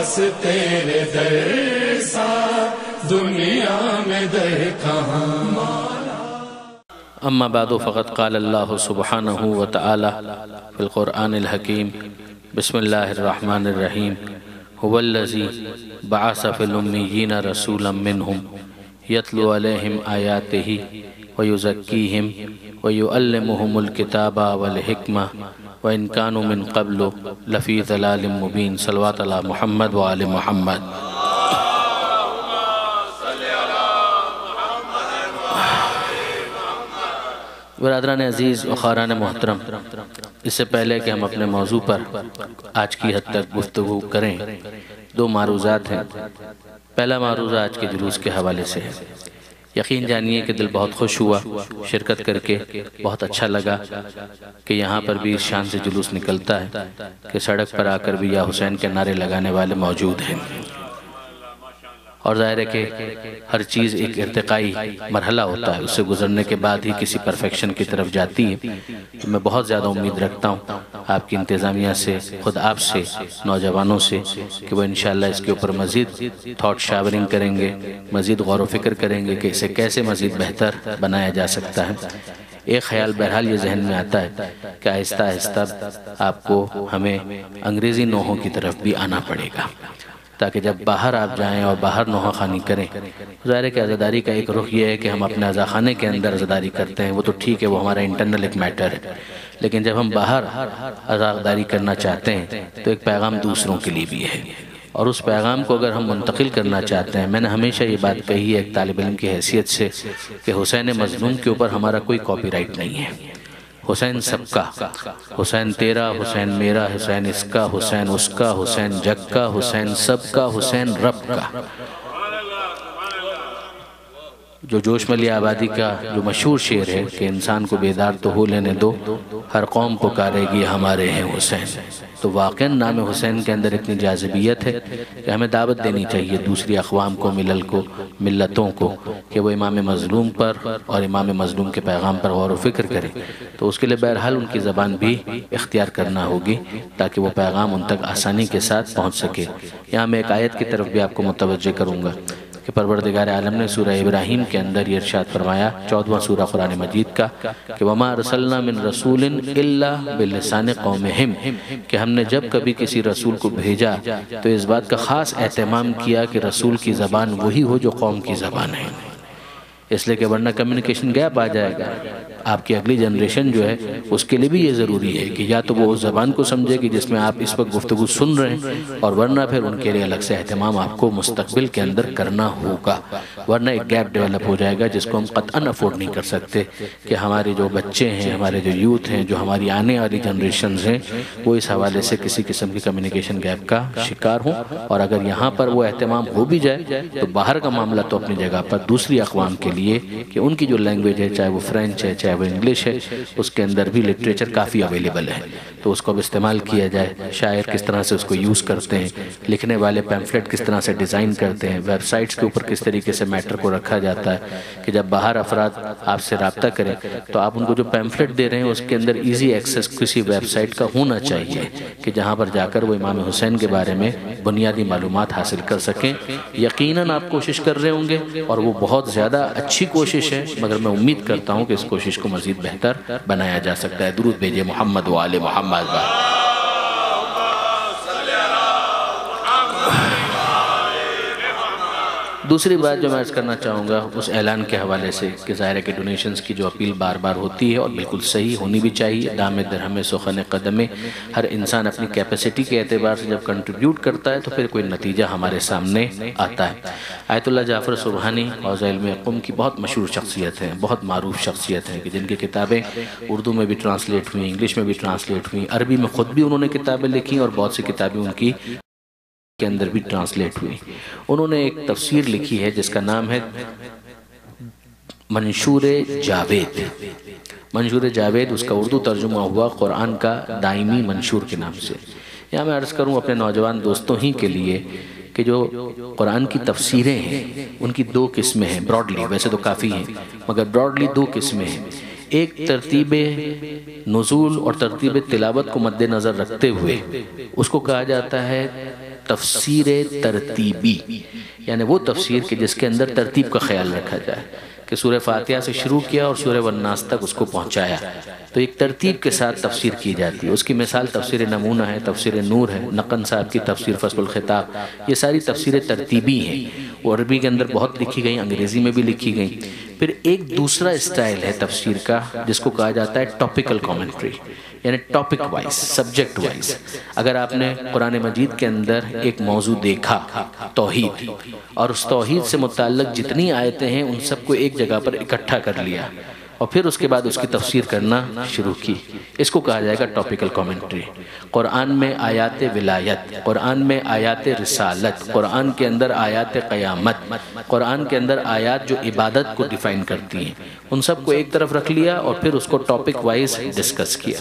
بس تیرے در سا دنیا میں در کہاں. اما بعد فقد قال اللہ سبحانہ وتعالی فی القرآن الحکیم بسم اللہ الرحمن الرحیم هو الذی بعث فی الامیین رسولا منہم یتلو علیہم آیاتہ ویزکیہم ویعلمہم الکتاب والحکمہ وإن كانوا من قبل لفی ضلال مبین. صلوات علی محمد وآل محمد. برادران عزیز و خاران محترم، اس سے پہلے کہ ہم اپنے موضوع پر آج کی حد تک گفتگو کریں، دو معروضات ہیں. پہلا معروضہ آج کے جلوس کے حوالے سے ہے. یقین جانیے کہ دل بہت خوش ہوا شرکت کر کے، بہت اچھا لگا کہ یہاں پر بھی اس شان سے جلوس نکلتا ہے کہ سڑک پر آ کر بھی یا حسین کے نعرے لگانے والے موجود ہیں. اور ظاہر ہے کہ ہر چیز ایک ارتقائی مرحلہ ہوتا ہے، اس سے گزرنے کے بعد ہی کسی پرفیکشن کی طرف جاتی ہے. تو میں بہت زیادہ امید رکھتا ہوں آپ کی انتظامیہ سے، خود آپ سے، نوجوانوں سے، کہ وہ انشاءاللہ اس کے اوپر مزید تھاٹ شاورنگ کریں گے، مزید غور و فکر کریں گے کہ اسے کیسے مزید بہتر بنایا جا سکتا ہے. ایک خیال بہرحال یہ ذہن میں آتا ہے کہ آہستہ آہستہ آپ کو ہمیں انگریزی نوحوں کی طرف بھی آنا پڑے گا، تاکہ جب باہر آپ جائیں اور باہر نوحہ خانی کریں. ظاہر ہے کہ عزاداری کا ایک رخ یہ ہے کہ ہم اپنے عزاخانے کے اندر عزاداری کرتے ہیں، وہ تو ٹھیک ہے، وہ ہمارا انٹرنل ایک میٹر ہے. لیکن جب ہم باہر عزاداری کرنا چاہتے ہیں تو ایک پیغام دوسروں کے لیے بھی ہے، اور اس پیغام کو اگر ہم منتقل کرنا چاہتے ہیں، میں نے ہمیشہ یہ بات کہی ہے ایک طالب علم کی حیثیت سے کہ حسین مظلوم کے اوپر ہمارا کوئی کاپی رائٹ نہیں ہے. حسین سب کا، حسین تیرا، حسین میرا، حسین اس کا، حسین اس کا، حسین جگ کا، حسین سب کا، حسین رب کا. جو جوش ملی آبادی کا جو مشہور شعر ہے کہ انسان کو بیدار تو ہو لینے دو، ہر قوم پکارے گی ہمارے ہیں حسین. تو واقعاً نام حسین کے اندر اتنی جاذبیت ہے کہ ہمیں دعوت دینی چاہیے دوسری اقوام کو، ملل کو، ملتوں کو، کہ وہ امام مظلوم پر اور امام مظلوم کے پیغام پر غور و فکر کریں. تو اس کے لئے بہرحال ان کی زبان بھی اختیار کرنا ہوگی تاکہ وہ پیغام ان تک آسانی کے ساتھ پہنچ سکے. یہاں میں ایک آیت کی طرف بھی آپ کو متوجہ کروں گا کہ پروردگار عالم نے سورہ ابراہیم کے اندر یہ ارشاد فرمایا، 14واں سورہ قرآن مجید کا، کہ وَمَا أَرْسَلْنَا مِن رَسُولٍ إِلَّا بِلِسَانِ قَوْمِهِمْ، کہ ہم نے جب کبھی کسی رسول کو بھیجا تو اس بات کا خاص اہتمام کیا کہ رسول کی زبان وہی ہو جو قوم کی زبان ہے. اس لئے کہ ورنہ کمیونیکیشن گیپ آ جائے گا. آپ کی اگلی جنریشن جو ہے اس کے لیے بھی یہ ضروری ہے کہ یا تو وہ اس زبان کو سمجھے کہ جس میں آپ اس وقت گفتگو سن رہے ہیں، اور ورنہ پھر ان کے لیے الگ سے اہتمام آپ کو مستقبل کے اندر کرنا ہوگا. ورنہ ایک گیپ ڈیولپ ہو جائے گا جس کو ہم قطعاً افورڈ نہیں کر سکتے کہ ہمارے جو بچے ہیں، ہمارے جو یوتھ ہیں، جو ہماری آنے والی جنریشنز ہیں، وہ اس حوالے سے کسی قسم کی کمیونیکیشن گیپ کا شکار ہوں. اور اگر یہاں پر وہ اہتمام ہو بھی جائے تو باہر کا معاملہ تو اپنی جگہ پر دوسری اقوام کے لیے کہ ان کی جو لینگویج ہے، چاہے وہ فرینچ ہے، چاہے وہ انگلش ہے، اس کے اندر بھی لٹریچر کافی اویلیبل ہے، تو اس کو اب استعمال کیا جائے. شاعر کس طرح سے اس کو یوز کرتے ہیں، لکھنے والے پیمفلیٹ کس طرح سے ڈیزائن کرتے ہیں، ویب سائٹس کے اوپر کس طریقے سے میٹر کو رکھا جاتا ہے کہ جب باہر افراد آپ سے رابطہ کریں تو آپ ان کو جو پیمفلیٹ دے رہے ہیں اس کے اندر ایزی ایکسس کسی ویب سائٹ کا ہونا چاہیے کہ جہاں پر جا کر وہ امام حسین کے بارے میں بنیادی معلومات حاصل کر سکیں. یقیناً آپ کوشش کر رہے ہوں گے اور وہ بہت زیادہ اچھی کوشش ہے، مگر میں امید کرتا ہوں کہ اس کوشش کو مزید بہتر بنایا جا سکتا ہے. درود بھیجئے محمد و آل محمد. دوسری بات جو میں عرض کرنا چاہوں گا اس اعلان کے حوالے سے کہ ظاہر ہے کہ ڈونیشنز کی جو اپیل بار بار ہوتی ہے اور بالکل صحیح ہونی بھی چاہیے. دام درہم سخن قدم، ہر انسان اپنی کیپیسٹی کے اعتبار سے جب کنٹریبیوٹ کرتا ہے تو پھر کوئی نتیجہ ہمارے سامنے آتا ہے. آیت اللہ جعفر سبحانی حوزہ علم قم کی بہت مشہور شخصیت ہیں، بہت معروف شخصیت ہیں کہ جن کی کتابیں اردو میں بھی ٹرانسلیٹ ہوئیں، انگلش میں بھی ٹرانسلیٹ ہوئیں، عربی میں خود بھی انہوں نے کتابیں لکھی اور بہت سی کتابیں ان کی کے اندر بھی ٹرانسلیٹ ہوئی. انہوں نے ایک تفسیر لکھی ہے جس کا نام ہے منشور جاوید. منشور جاوید اس کا اردو ترجمہ ہوا قرآن کا دائمی منشور کے نام سے. یہاں میں عرض کروں اپنے نوجوان دوستوں ہی کے لیے کہ جو قرآن کی تفسیریں ہیں ان کی دو قسمیں ہیں براڈلی، ویسے تو کافی ہیں مگر براڈلی دو قسمیں ہیں. ایک ترتیب نزول اور ترتیب تلاوت کو مد نظر رکھتے ہوئے اس کو کہا جاتا ہے تفسیر ترتیبی، یعنی وہ تفسیر کہ جس کے اندر ترتیب کا خیال رکھا جائے کہ سورہ فاتحہ سے شروع کیا اور سورہ والناس تک اس کو پہنچایا، تو ایک ترتیب کے ساتھ تفسیر کی جاتی ہے۔ اس کی مثال تفسیر نمونہ ہے، تفسیر نور ہے، نقن صاحب کی تفسیر فصل الخطاب، یہ ساری تفسیریں ترتیبی ہیں۔ وہ عربی کے اندر بہت لکھی گئیں، انگریزی میں بھی لکھی گئیں۔ پھر ایک دوسرا اسٹائل ہے تفسیر کا جس کو کہا جاتا ہے ٹاپیکل کامنٹری، یعنی ٹاپک وائز، سبجیکٹ وائز۔ اگر آپ نے قرآن مجید کے اندر ایک موضوع دیکھا، توحید، اور اس توحید سے متعلق جتنی آیتیں ہیں ان سب کو ایک جگہ پر اکٹھا کر لیا اور پھر اس کے بعد اس کی تفسیر کرنا شروع کی، اس کو کہا جائے گا ٹاپیکل کامنٹری۔ قرآن میں آیات ولایت، قرآن میں آیات رسالت، قرآن کے اندر آیات قیامت، قرآن کے اندر آیات جو عبادت کو ڈیفائن کرتی ہیں، ان سب کو ایک طرف رکھ لیا اور پھر اس کو ٹاپک وائز ڈسکس کیا۔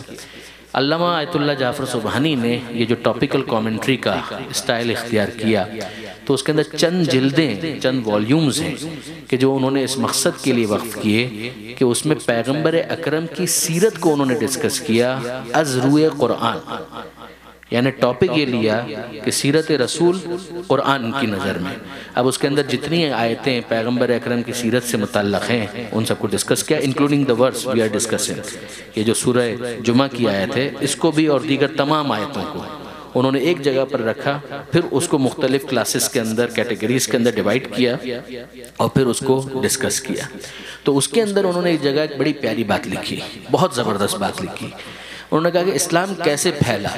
علامہ آیت اللہ جعفر سبحانی نے یہ جو ٹاپیکل کامنٹری کا اسٹائل اختیار کیا تو اس کے اندر چند جلدیں، چند والیومز ہیں کہ جو انہوں نے اس مقصد کے لیے وقف کیے کہ اس میں پیغمبر اکرم کی سیرت کو انہوں نے ڈسکس کیا از روئے قرآن، یعنی ٹاپک یہ لیا کہ سیرت رسول قرآن کی نظر میں۔ اب اس کے اندر جتنی آیتیں پیغمبر اکرم کی سیرت سے متعلق ہیں ان سب کو ڈسکس کیا، including the verse we are discussing۔ یہ جو سورہ جمعہ کی آیت ہے اس کو بھی اور دیگر تمام آیتوں کو انہوں نے ایک جگہ پر رکھا، پھر اس کو مختلف کلاسز کے اندر، کیٹیگریز کے اندر ڈیوائیڈ کیا اور پھر اس کو ڈسکس کیا۔ تو اس کے اندر انہوں نے ایک جگہ ایک بڑی پیاری بات لکھی، بہت زبردست بات لکھی۔ انہوں نے کہا کہ اسلام کیسے پھیلا۔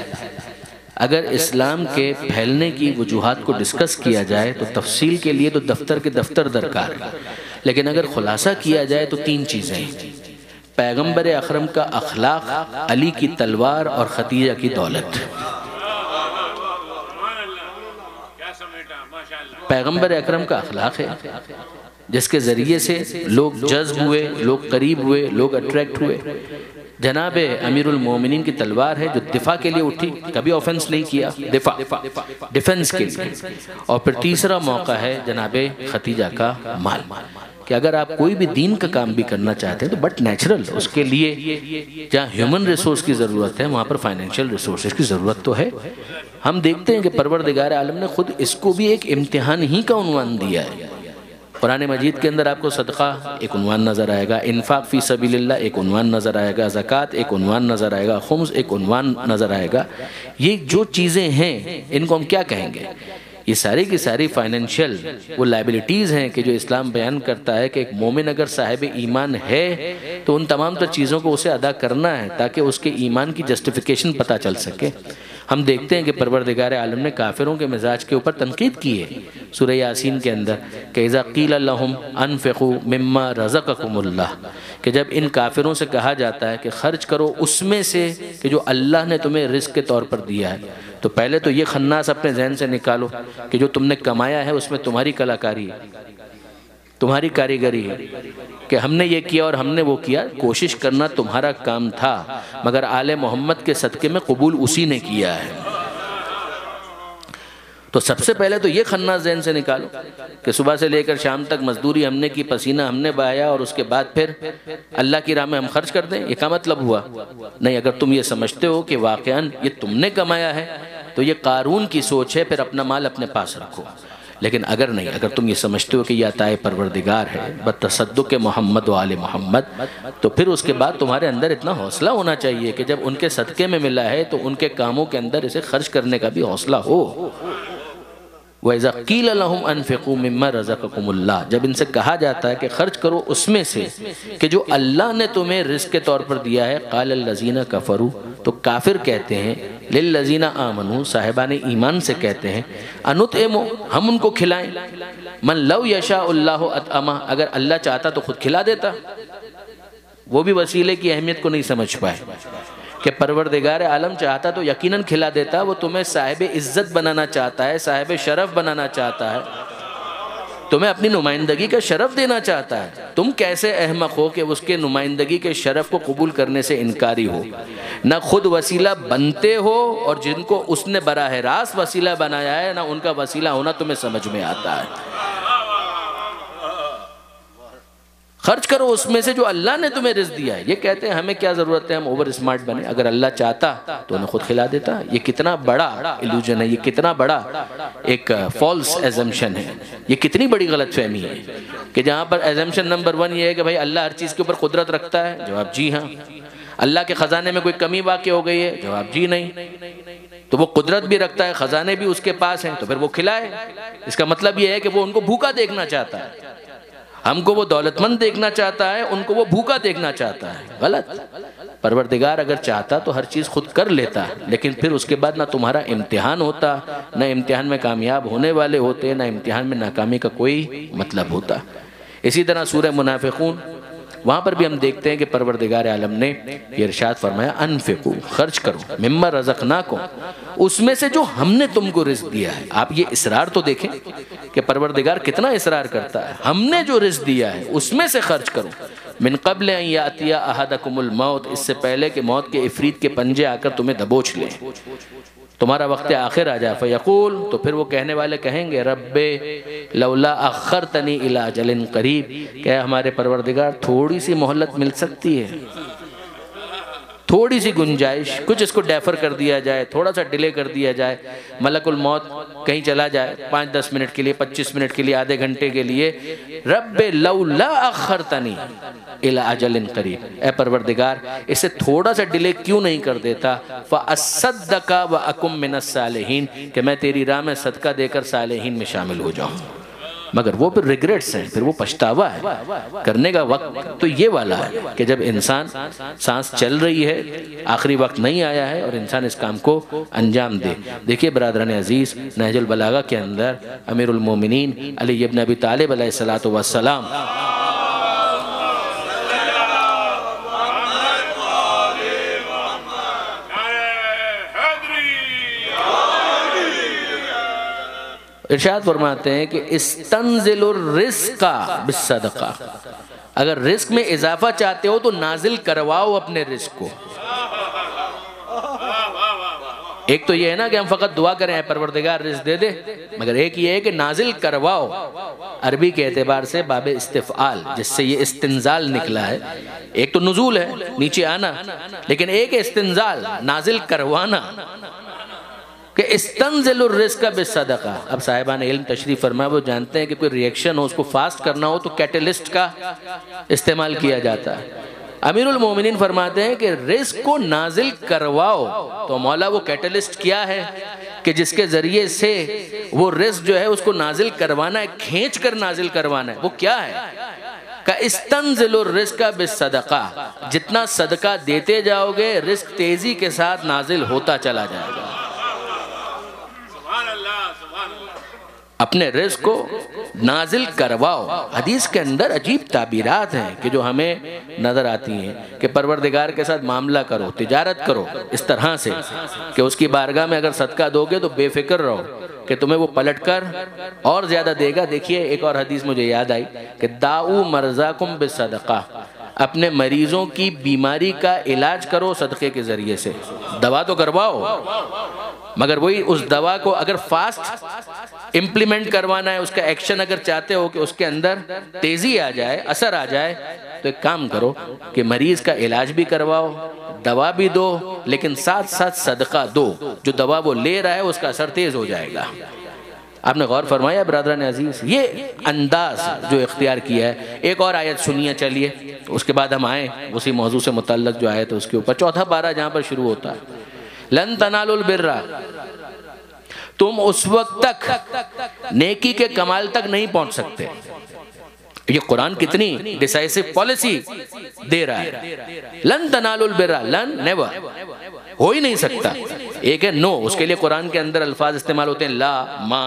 اگر اسلام کے پھیلنے کی وجوہات کو ڈسکس کیا جائے تو تفصیل کے لیے تو دفتر کے دفتر درکار ہے، لیکن اگر خلاصہ کیا جائے تو تین چیزیں ہیں: پیغمبر اکرم کا اخلاق، علی کی تلوار اور خدیجہ کی دولت۔ پیغمبر اکرم کا اخلاق ہے جس کے ذریعے سے لوگ جذب ہوئے، لوگ قریب ہوئے، لوگ اٹریکٹ ہوئے۔ جناب امیر المومنین کی تلوار ہے جو دفاع کے لیے اٹھی، کبھی آفنس نہیں کیا، دفاع، ڈیفنس کے لیے۔ اور پھر تیسرا موقع ہے جناب خدیجہ کا مال، کہ اگر آپ کوئی بھی دین کا کام بھی کرنا چاہتے ہیں تو بٹ نیچرل، اس کے لیے جہاں ہیومن ریسورس کی ضرورت ہے وہاں پر فائنینشیل ریسورسز کی ضرورت تو ہے۔ ہم دیکھتے ہیں کہ پروردگار عالم نے خود اس کو بھی ایک امتحان ہی کا عنوان دیا ہے۔ قرآن مجید کے اندر آپ کو صدقہ ایک عنوان نظر آئے گا، انفاق فی سبیل اللہ ایک عنوان نظر آئے گا، زکوٰۃ ایک عنوان نظر آئے گا، خمس ایک عنوان نظر آئے گا۔ یہ جو چیزیں ہیں ان کو ہم کیا کہیں گے؟ یہ ساری کی ساری فائنینشیل وہ لائبلٹیز ہیں کہ جو اسلام بیان کرتا ہے کہ ایک مومن اگر صاحب ایمان ہے تو ان تمام تر چیزوں کو اسے ادا کرنا ہے تاکہ اس کے ایمان کی جسٹیفیکیشن پتہ چل سکے۔ ہم دیکھتے ہیں کہ پروردگار عالم نے کافروں کے مزاج کے اوپر تنقید کی ہے سورہ یاسین کے اندر کہ اذا قیل لهم انفقوا مما رزقکم اللہ، کہ جب ان کافروں سے کہا جاتا ہے کہ خرچ کرو اس میں سے کہ جو اللہ نے تمہیں رزق کے طور پر دیا ہے، تو پہلے تو یہ خناس اپنے ذہن سے نکالو کہ جو تم نے کمایا ہے اس میں تمہاری کلاکاری ہے، تمہاری کاریگری ہے کہ ہم نے یہ کیا اور ہم نے وہ کیا۔ کوشش کرنا تمہارا کام تھا مگر آل محمد کے صدقے میں قبول اسی نے کیا ہے۔ تو سب سے پہلے تو یہ خناس ذہن سے نکالو کہ صبح سے لے کر شام تک مزدوری ہم نے کی، پسینہ ہم نے بہایا اور اس کے بعد پھر اللہ کی راہ میں ہم خرچ کر دیں، یہ کیا مطلب ہوا؟ نہیں، اگر تم یہ سمجھتے ہو کہ واقعاً یہ تم نے کمایا ہے تو یہ قارون کی سوچ ہے، پھر اپنا مال اپنے پاس رکھو۔ لیکن اگر نہیں، اگر تم یہ سمجھتے ہو کہ یہ عطائے پروردگار ہے بتصدق محمد و آل محمد، تو پھر اس کے بعد تمہارے اندر اتنا حوصلہ ہونا چاہیے کہ جب ان کے صدقے میں ملا ہے تو ان کے کاموں کے اندر اسے خرچ کرنے کا بھی حوصلہ ہو۔ وَإِذَا قِيلَ لَهُمْ أَنفِقُوا مِمَّا رَزَقَكُمُ اللَّهُ، جب ان سے کہا جاتا ہے کہ خرچ کرو اس میں سے کہ جو اللہ نے تمہیں رزق کے طور پر دیا ہے، قَالَ الَّذِينَ كَفَرُوا، تو کافر کہتے ہیں، لِلَّذِينَ آمَنُوا، صاحبان ایمان سے کہتے ہیں، أَنُطْعِمُ، ہم ان کو کھلائیں، مَن لَوْ يَشَاءُ اللَّهُ أَطْعَمَهُ، اگر اللہ چاہتا تو خود کھلا دیتا۔ وہ بھی وسیلے کی اہمیت کو نہیں سمجھ پائے کہ پروردگار عالم چاہتا تو یقیناً کھلا دیتا، وہ تمہیں صاحب عزت بنانا چاہتا ہے، صاحب شرف بنانا چاہتا ہے، تمہیں اپنی نمائندگی کا شرف دینا چاہتا ہے۔ تم کیسے احمق ہو کہ اس کے نمائندگی کے شرف کو قبول کرنے سے انکاری ہو، نہ خود وسیلہ بنتے ہو اور جن کو اس نے براہ راست وسیلہ بنایا ہے نہ ان کا وسیلہ ہونا تمہیں سمجھ میں آتا ہے۔ خرچ کرو اس میں سے جو اللہ نے تمہیں رزق دیا ہے۔ یہ کہتے ہیں ہمیں کیا ضرورت ہے ہم اوور اسمارٹ بنے، اگر اللہ چاہتا تو انہیں خود کھلا دیتا۔ یہ کتنا بڑا ایلوژن ہے، یہ کتنا بڑا ایک فالس ایزمپشن ہے، یہ کتنی بڑی غلط فہمی ہے کہ جہاں پر ایزمپشن نمبر 1 یہ ہے کہ بھائی اللہ ہر چیز کے اوپر قدرت رکھتا ہے، جواب جی ہاں۔ اللہ کے خزانے میں کوئی کمی واقع ہو گئی ہے، جواب جی نہیں۔ تو وہ قدرت بھی رکھتا ہے، خزانے بھی اس کے پاس ہیں، تو پھر وہ کھلائے۔ اس کا مطلب یہ ہے کہ وہ ان کو بھوکا دیکھنا چاہتا ہے، ہم کو وہ دولت مند دیکھنا چاہتا ہے، ان کو وہ بھوکا دیکھنا چاہتا ہے۔ غلط۔ پروردگار اگر چاہتا تو ہر چیز خود کر لیتا، لیکن پھر اس کے بعد نہ تمہارا امتحان ہوتا، نہ امتحان میں کامیاب ہونے والے ہوتے، نہ امتحان میں ناکامی کا کوئی مطلب ہوتا۔ اسی طرح سورہ منافقون، وہاں پر بھی ہم دیکھتے ہیں کہ پروردگار عالم نے یہ ارشاد فرمایا انفقو، خرچ کرو، مما رزقناکم، اس میں سے جو ہم نے تم کو رزق دیا ہے۔ آپ یہ اصرار تو دیکھیں کہ پروردگار کتنا اصرار کرتا ہے، ہم نے جو رزق دیا ہے اس میں سے خرچ کرو، من قبل ان یاتی احدکم الموت، اس سے پہلے کہ موت کے عفریت کے پنجے آ کر تمہیں دبوچ لیں، تمہارا وقت آخر آ جائے۔ فیقول، تو پھر وہ کہنے والے کہیں گے رب لولا اخرتنی الی اجل قریب، کہ ہمارے پروردگار تھوڑی سی مہلت مل سکتی ہے، تھوڑی سی گنجائش، کچھ اس کو ڈیفر کر دیا جائے، تھوڑا سا ڈیلے کر دیا جائے، ملک الموت کہیں چلا جائے 5-10 منٹ کے لیے، 25 منٹ کے لیے، آدھے گھنٹے کے لیے، رب لولا اخرتنی الی اجل قریب، اے پروردگار اسے تھوڑا سا ڈیلے کیوں نہیں کر دیتا، فاصدق واکم من الصالحین، کہ میں تیری راہ میں صدقہ دے کر صالحین میں شامل ہو جاؤں۔ مگر وہ پھر ریگریٹس ہیں، پھر وہ پچھتاوا ہے۔ کرنے کا وقت تو یہ والا ہے کہ جب انسان سانس چل رہی ہے، آخری وقت نہیں آیا ہے اور انسان اس کام کو انجام دے۔ دیکھیے برادران عزیز، نہج البلاغہ کے اندر امیر المومنین علی ابن ابی طالب علیہ السلام ارشاد فرماتے ہیں کہ استنزل الرزق بالصدقہ، اگر رزق میں اضافہ چاہتے ہو تو نازل کرواؤ اپنے رزق کو۔ ایک تو یہ ہے نا کہ ہم فقط دعا کریں اے پروردگار رزق دے دے، مگر ایک یہ ہے کہ نازل کرواؤ۔ عربی کے اعتبار سے باب استفعال، جس سے یہ استنزال نکلا ہے، ایک تو نزول ہے نیچے آنا، لیکن ایک استنزال نازل کروانا، کہ استنزل الرزق بالصدقہ۔ اب صاحبان علم تشریف فرمائے، وہ جانتے ہیں کہ کوئی ریئیکشن ہو، اس کو فاسٹ کرنا ہو تو کیٹلسٹ کا استعمال کیا جاتا ہے۔ امیر المومنین فرماتے ہیں کہ رزق کو نازل کرواؤ، تو مولا وہ کیٹلسٹ کیا ہے کہ جس کے ذریعے سے وہ رزق جو ہے اس کو نازل کروانا ہے، کھینچ کر نازل کروانا ہے، وہ کیا ہے؟ کہ استنزل الرزق بالصدقہ، جتنا صدقہ دیتے جاؤ گے رزق تیزی کے ساتھ نازل ہوتا چلا جائے گا۔ اپنے رزق کو نازل کرواؤ۔ حدیث کے اندر عجیب تعبیرات ہیں کہ جو ہمیں نظر آتی ہیں کہ پروردگار کے ساتھ معاملہ کرو، تجارت کرو اس طرح سے کہ اس کی بارگاہ میں اگر صدقہ دو گے تو بے فکر رہو کہ تمہیں وہ پلٹ کر اور زیادہ دے گا۔ دیکھیے ایک اور حدیث مجھے یاد آئی کہ داؤ مرضاکم بالصدقہ، اپنے مریضوں کی بیماری کا علاج کرو صدقے کے ذریعے سے۔ دوا تو کرواؤ، مگر وہی اس دوا کو اگر فاسٹ امپلیمنٹ کروانا ہے، اس کا ایکشن اگر چاہتے ہو کہ اس کے اندر تیزی آ جائے، اثر آ جائے، تو ایک کام کرو کہ مریض کا علاج بھی کرواؤ، دوا بھی دو، لیکن ساتھ ساتھ صدقہ دو، جو دوا وہ لے رہا ہے اس کا اثر تیز ہو جائے گا۔ آپ نے غور فرمایا برادران عزیز، یہ انداز جو اختیار کیا ہے۔ ایک اور آیت سنیے چلیے، اس کے بعد ہم آئیں اسی موضوع سے متعلق جو آیت ہے اس کے اوپر، 4 پارہ جہاں پر شروع ہوتا ہے، لن تنالوا البر، تم اس وقت تک نیکی کے کمال تک نہیں پہنچ سکتے۔ یہ قرآن کتنی ڈیسائیسو پالیسی دے رہا ہے۔ لن تنالوا البر، لن نیور، ہو ہی نہیں سکتا۔ ایک ہے نو، اس کے لیے قرآن کے اندر الفاظ استعمال ہوتے ہیں لا، ما،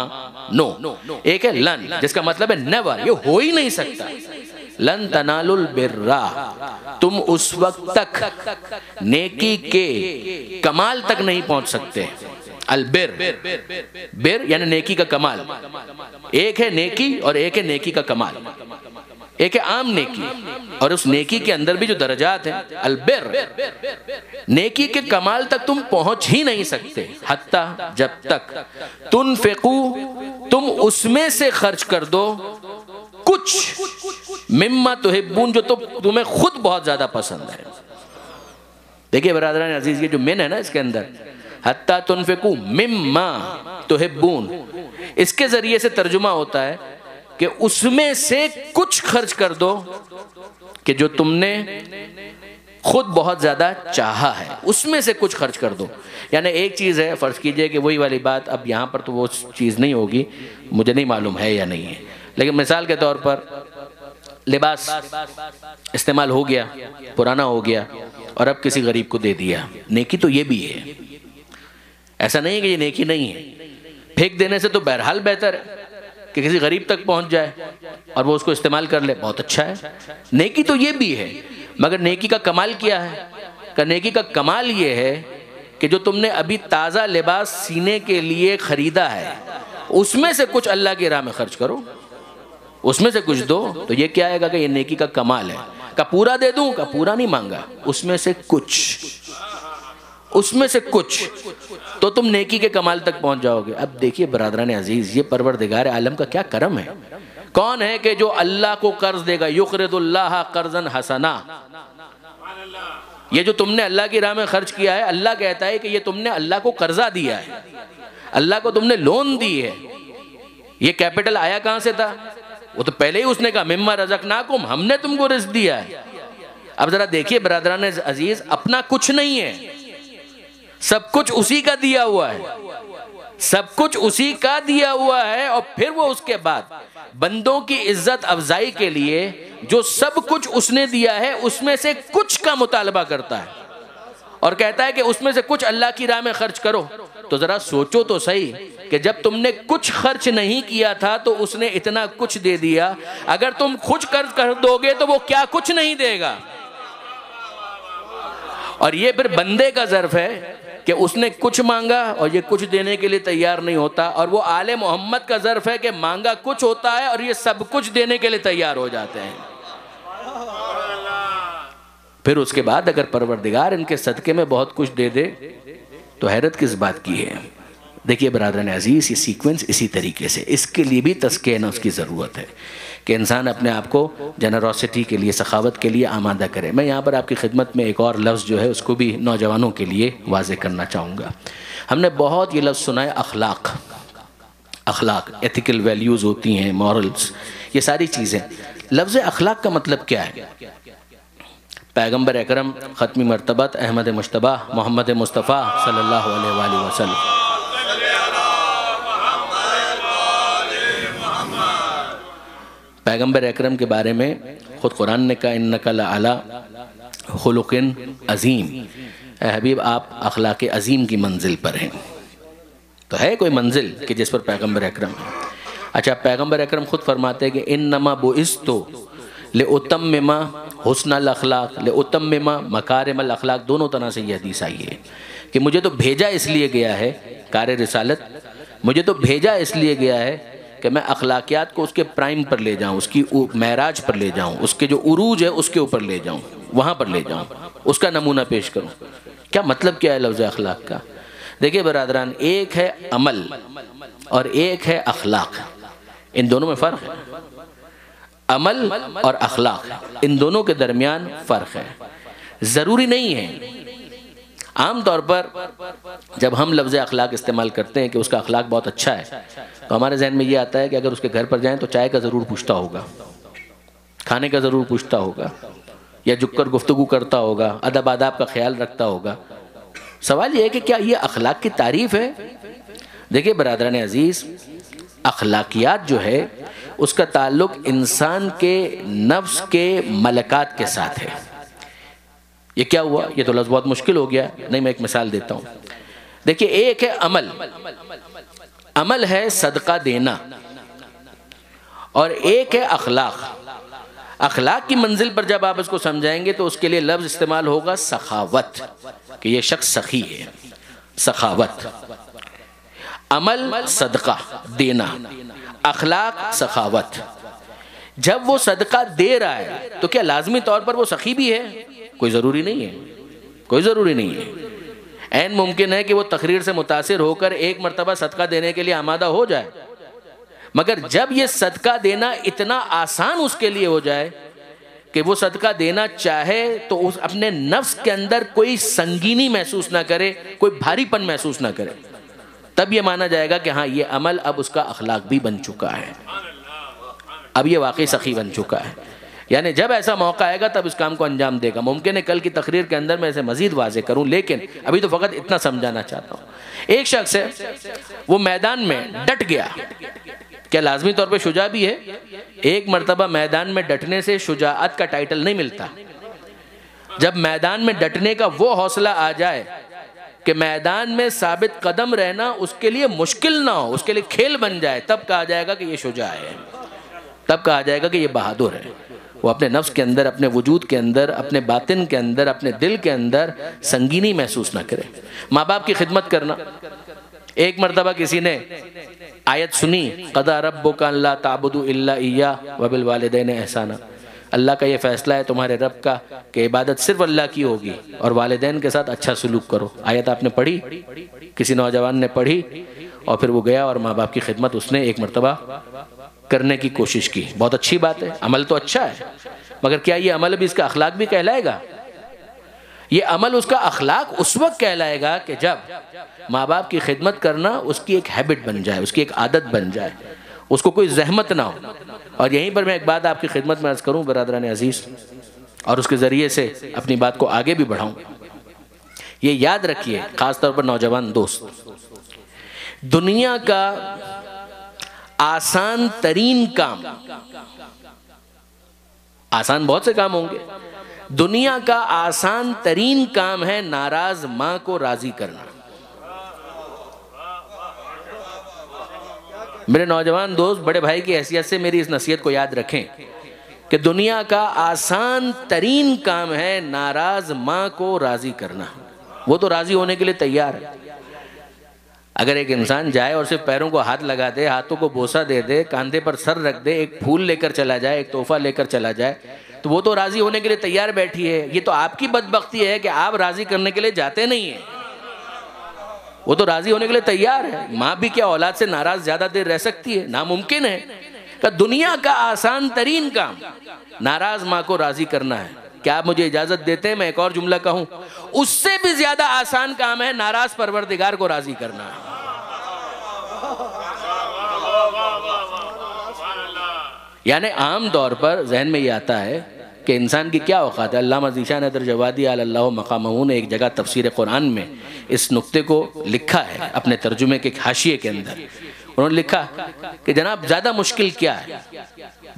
نو۔ ایک ہے لن، جس کا مطلب ہے نیور، یہ ہو ہی نہیں سکتا۔ لن تنالوا البر، تم اس وقت تک نیکی کے کمال تک نہیں پہنچ سکتے۔ البر، بر یعنی نیکی کا کمال، ایک ہے نیکی اور ایک ہے نیکی کا کمال۔ ایک ہے عام نیکی، اور اس نیکی کے اندر بھی جو درجات ہیں، البر، نیکی کے کمال تک تم پہنچ ہی نہیں سکتے، حتیٰ جب تک تنفقو، تم اس میں سے خرچ کر دو کچھ مما تحبون، جو تمہیں خود بہت زیادہ پسند ہے۔ دیکھیے برادران عزیز، یہ جو من ہے نا اس کے اندر، حتی تنفقوا مما تحبون، اس کے ذریعے سے ترجمہ ہوتا ہے کہ اس میں سے کچھ خرچ کر دو کہ جو تم نے خود بہت زیادہ چاہا ہے، اس میں سے کچھ خرچ کر دو۔ یعنی ایک چیز ہے، فرض کیجئے کہ وہی والی بات، اب یہاں پر تو وہ چیز نہیں ہوگی، مجھے نہیں معلوم ہے یا نہیں ہے، لیکن مثال کے طور پر لباس استعمال ہو گیا، پرانا ہو گیا، اور اب کسی غریب کو دے دیا، نیکی تو یہ بھی ہے، ایسا نہیں ہے کہ یہ نیکی نہیں ہے۔ پھینک دینے سے تو بہرحال بہتر ہے کہ کسی غریب تک پہنچ جائے اور وہ اس کو استعمال کر لے، بہت اچھا ہے، نیکی تو یہ بھی ہے۔ مگر نیکی کا کمال کیا ہے؟ کہ نیکی کا کمال یہ ہے کہ جو تم نے ابھی تازہ لباس سینے کے لیے خریدا ہے، اس میں سے کچھ اللہ کی راہ میں خرچ کرو، اس میں سے کچھ دو، تو یہ کیا ہے گا کہ یہ نیکی کا کمال ہے۔ کہ پورا دے دوں، کہ پورا نہیں مانگا، اس میں سے کچھ، اس میں سے کچھ، تو تم نیکی کے کمال تک پہنچ جاؤ گے۔ اب دیکھیے برادران عزیز، یہ پروردگار عالم کا کیا کرم ہے۔ کون ہے کہ جو اللہ کو قرض دے گا؟ یقرض اللہ قرضا حسنا، یہ جو تم نے اللہ کی راہ میں خرچ کیا ہے، اللہ کہتا ہے کہ یہ تم نے اللہ کو قرضہ دیا ہے، اللہ کو تم نے لون دی ہے۔ یہ کیپٹل آیا کہاں سے تھا؟ وہ تو پہلے ہی اس نے کہا مما رزقناکم، ہم نے تم کو رزق دیا ہے۔ اب ذرا دیکھیے برادران عزیز، اپنا کچھ نہیں ہے، سب کچھ اسی کا دیا ہوا ہے، سب کچھ اسی کا دیا ہوا ہے، اور پھر وہ اس کے بعد بندوں کی عزت افزائی کے لیے جو سب کچھ اس نے دیا ہے اس میں سے کچھ کا مطالبہ کرتا ہے، اور کہتا ہے کہ اس میں سے کچھ اللہ کی راہ میں خرچ کرو۔ تو ذرا سوچو تو صحیح کہ جب تم نے کچھ خرچ نہیں کیا تھا تو اس نے اتنا کچھ دے دیا، اگر تم کچھ کر دو گے تو وہ کیا کچھ نہیں دے گا۔ اور یہ پھر بندے کا ظرف ہے کہ اس نے کچھ مانگا اور یہ کچھ دینے کے لیے تیار نہیں ہوتا، اور وہ آل محمد کا ظرف ہے کہ مانگا کچھ ہوتا ہے اور یہ سب کچھ دینے کے لیے تیار ہو جاتے ہیں۔ پھر اس کے بعد اگر پروردگار ان کے صدقے میں بہت کچھ دے دے تو حیرت کس بات کی ہے۔ دیکھیے برادران عزیز، یہ سیکوینس اسی طریقے سے، اس کے لیے بھی تزکیہ نفس کی ضرورت ہے کہ انسان اپنے آپ کو جنروسٹی کے لیے، سخاوت کے لیے آمادہ کرے۔ میں یہاں پر آپ کی خدمت میں ایک اور لفظ جو ہے اس کو بھی نوجوانوں کے لیے واضح کرنا چاہوں گا۔ ہم نے بہت یہ لفظ سنا ہے، اخلاق، اخلاق، ایتھیکل ویلیوز ہوتی ہیں، مورلز، یہ ساری چیزیں۔ لفظ اخلاق کا مطلب کیا ہے؟ پیغمبر اکرم ختمی مرتبت احمد مجتبی محمد مصطفیٰ صلی اللہ علیہ وآلہ وسلم، پیغمبر اکرم کے بارے میں خود قرآن نے کہا انک لعلی خلق عظیم، اے حبیب آپ اخلاق عظیم کی منزل پر ہیں۔ تو ہے کوئی منزل کہ جس پر پیغمبر اکرم ہے؟ اچھا، پیغمبر اکرم خود فرماتے ہیں کہ انما بعثت لأتمم حسن الاخلاق لأتمم مکارم الاخلاق، دونوں طرح سے یہ حدیث آئی ہے کہ مجھے تو بھیجا اس لیے گیا ہے، کار رسالت، مجھے تو بھیجا اس لیے گیا ہے کہ میں اخلاقیات کو اس کے پرائم پر لے جاؤں، اس کی معراج پر لے جاؤں، اس کے جو عروج ہے اس کے اوپر لے جاؤں، وہاں پر لے جاؤں، اس کا نمونہ پیش کروں۔ کیا مطلب کیا ہے لفظ اخلاق کا؟ دیکھیے برادران، ایک ہے عمل اور ایک ہے اخلاق، ان دونوں میں فرق ہے۔ عمل اور اخلاق، ان دونوں کے درمیان فرق ہے۔ ضروری نہیں ہے، عام طور پر جب ہم لفظ اخلاق استعمال کرتے ہیں کہ اس کا اخلاق بہت اچھا ہے تو ہمارے ذہن میں یہ آتا ہے کہ اگر اس کے گھر پر جائیں تو چائے کا ضرور پوچھتا ہوگا، کھانے کا ضرور پوچھتا ہوگا، یا جھک کر گفتگو کرتا ہوگا، ادب آداب کا خیال رکھتا ہوگا۔ سوال یہ ہے کہ کیا یہ اخلاق کی تعریف ہے؟ دیکھیے برادران عزیز، اخلاقیات جو ہے اس کا تعلق انسان کے نفس کے ملکات کے ساتھ ہے۔ یہ کیا ہوا؟ یہ تو لفظ بہت مشکل ہو گیا، نہیں میں ایک مثال دیتا ہوں۔ دیکھیے، ایک ہے عمل، عمل ہے صدقہ دینا، اور ایک ہے اخلاق۔ اخلاق کی منزل پر جب آپ اس کو سمجھائیں گے تو اس کے لیے لفظ استعمال ہوگا سخاوت، کہ یہ شخص سخی ہے، سخاوت۔ عمل صدقہ دینا، اخلاق سخاوت۔ جب وہ صدقہ دے رہا ہے تو کیا لازمی طور پر وہ سخی بھی ہے؟ کوئی ضروری نہیں ہے، کوئی ضروری نہیں ہے۔ عین ممکن ہے کہ وہ تقریر سے متاثر ہو کر ایک مرتبہ صدقہ دینے کے لیے آمادہ ہو جائے، مگر جب یہ صدقہ دینا اتنا آسان اس کے لیے ہو جائے کہ وہ صدقہ دینا چاہے تو اس اپنے نفس کے اندر کوئی سنگینی محسوس نہ کرے، کوئی بھاری پن محسوس نہ کرے، تب یہ مانا جائے گا کہ ہاں یہ عمل اب اس کا اخلاق بھی بن چکا ہے، اب یہ واقعی سخی بن چکا ہے. یعنی جب ایسا موقع آئے گا تب اس کام کو انجام دے گا. ممکن ہے کل کی تقریر کے اندر میں اسے مزید واضح کروں، لیکن ابھی تو فقط اتنا سمجھانا چاہتا ہوں. ایک شخص ہے، وہ میدان میں ڈٹ گیا. کیا لازمی طور پہ شجاع بھی ہے؟ ایک مرتبہ میدان میں ڈٹنے سے شجاعت کا ٹائٹل نہیں ملتا. جب میدان میں ڈٹنے کا وہ حوصلہ آ جائے کہ میدان میں ثابت قدم رہنا اس کے لیے مشکل نہ ہو، اس کے لیے کھیل بن جائے، تب کہا جائے گا کہ یہ شجاع ہے، تب کہا جائے گا کہ یہ بہادر ہے. وہ اپنے نفس کے اندر، اپنے وجود کے اندر، اپنے باطن کے اندر، اپنے دل کے اندر سنگینی محسوس نہ کرے. ماں باپ کی خدمت کرنا. ایک مرتبہ کسی نے آیت سنی، قضا ربک الا تعبدوا الا ایہ وبالوالدین احسانا. اللہ کا یہ فیصلہ ہے تمہارے رب کا کہ عبادت صرف اللہ کی ہوگی اور والدین کے ساتھ اچھا سلوک کرو. آیت آپ نے پڑھی، کسی نوجوان نے پڑھی اور پھر وہ گیا اور ماں باپ کی خدمت اس نے ایک مرتبہ کرنے کی کوشش کی. بہت اچھی بات ہے، عمل تو اچھا ہے، مگر کیا یہ عمل بھی اس کا اخلاق بھی کہلائے گا؟ یہ عمل اس کا اخلاق اس وقت کہلائے گا کہ جب ماں باپ کی خدمت کرنا اس کی ایک ہیبٹ بن جائے، اس کی ایک عادت بن جائے، اس کو کوئی زحمت نہ ہو. اور یہیں پر میں ایک بات آپ کی خدمت میں عرض کروں برادران عزیز، اور اس کے ذریعے سے اپنی بات کو آگے بھی بڑھاؤں. یہ یاد رکھیے، خاص طور پر نوجوان دوست، دنیا کا آسان ترین کام، آسان بہت سے کام ہوں گے، دنیا کا آسان ترین کام ہے ناراض ماں کو راضی کرنا. میرے نوجوان دوست، بڑے بھائی کی حیثیت سے میری اس نصیحت کو یاد رکھیں کہ دنیا کا آسان ترین کام ہے ناراض ماں کو راضی کرنا. وہ تو راضی ہونے کے لیے تیار ہے. اگر ایک انسان جائے اور صرف پیروں کو ہاتھ لگا دے، ہاتھوں کو بوسہ دے دے، کاندھے پر سر رکھ دے، ایک پھول لے کر چلا جائے، ایک تحفہ لے کر چلا جائے، تو وہ تو راضی ہونے کے لیے تیار بیٹھی ہے. یہ تو آپ کی بدبختی ہے کہ آپ راضی کرنے کے لیے جاتے نہیں ہیں. وہ تو راضی ہونے کے لیے تیار ہے. ماں بھی کیا اولاد سے ناراض زیادہ دیر رہ سکتی ہے؟ ناممکن ہے. کہ دنیا کا آسان ترین کام ناراض ماں کو راضی کرنا ہے. کیا آپ مجھے اجازت دیتے ہیں میں ایک اور جملہ کہوں؟ اس سے بھی زیادہ آسان کام ہے ناراض پروردگار کو راضی کرنا ہے. یعنی عام طور پر ذہن میں یہ آتا ہے کہ انسان کی کیا اوقات ہے. علامہ ذیشان حیدر جوادی علی اللہ مقامہ نے ایک جگہ تفسیر قرآن میں اس نقطے کو لکھا ہے اپنے ترجمے کے حاشیے کے اندر. انہوں نے لکھا کہ جناب زیادہ مشکل کیا ہے،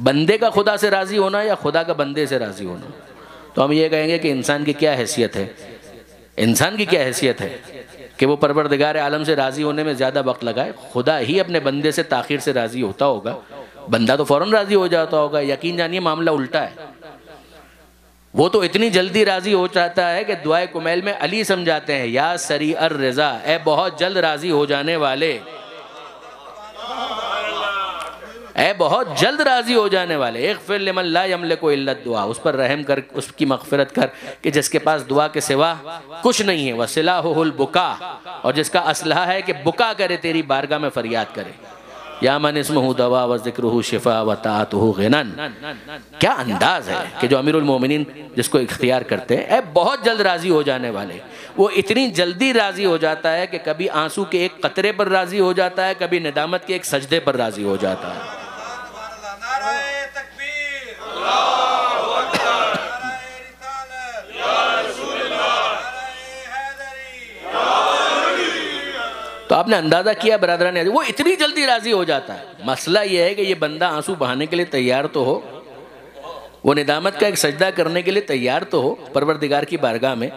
بندے کا خدا سے راضی ہونا یا خدا کا بندے سے راضی ہونا؟ تو ہم یہ کہیں گے کہ انسان کی کیا حیثیت ہے، انسان کی کیا حیثیت ہے کہ وہ پروردگار عالم سے راضی ہونے میں زیادہ وقت لگائے. خدا ہی اپنے بندے سے تاخیر سے راضی ہوتا ہوگا، بندہ تو فوراً راضی ہو جاتا ہوگا. یقین جانیے معاملہ الٹا ہے. وہ تو اتنی جلدی راضی ہو جاتا ہے کہ دعائے کمیل میں علی سمجھاتے ہیں، یا سریع الرضا، اے بہت جلد راضی ہو جانے والے، اے بہت جلد راضی ہو جانے والے. اغفر لمن لا یملک الا الدعاء، اس پر رحم کر، اس کی مغفرت کر کہ جس کے پاس دعا کے سوا کچھ نہیں ہے. وسلاحہ البکا، اور جس کا اسلحہ ہے کہ بکا کرے، تیری بارگاہ میں فریاد کرے. یا من اسمہ دوا و ذکرہ شفا و طاعتہ غنن. کیا انداز ہے کہ جو امیر المومنین جس کو اختیار کرتے ہیں، اے بہت جلد راضی ہو جانے والے. وہ اتنی جلدی راضی ہو جاتا ہے کہ کبھی آنسو کے ایک قطرے پر راضی ہو جاتا ہے، کبھی ندامت کے ایک سجدے پر راضی ہو جاتا ہے. تو آپ نے اندازہ کیا برادران، وہ اتنی جلدی راضی ہو جاتا ہے. مسئلہ یہ ہے کہ یہ بندہ آنسو بہانے کے لیے تیار تو ہو، وہ ندامت کا ایک سجدہ کرنے کے لیے تیار تو ہو پروردگار کی بارگاہ میں.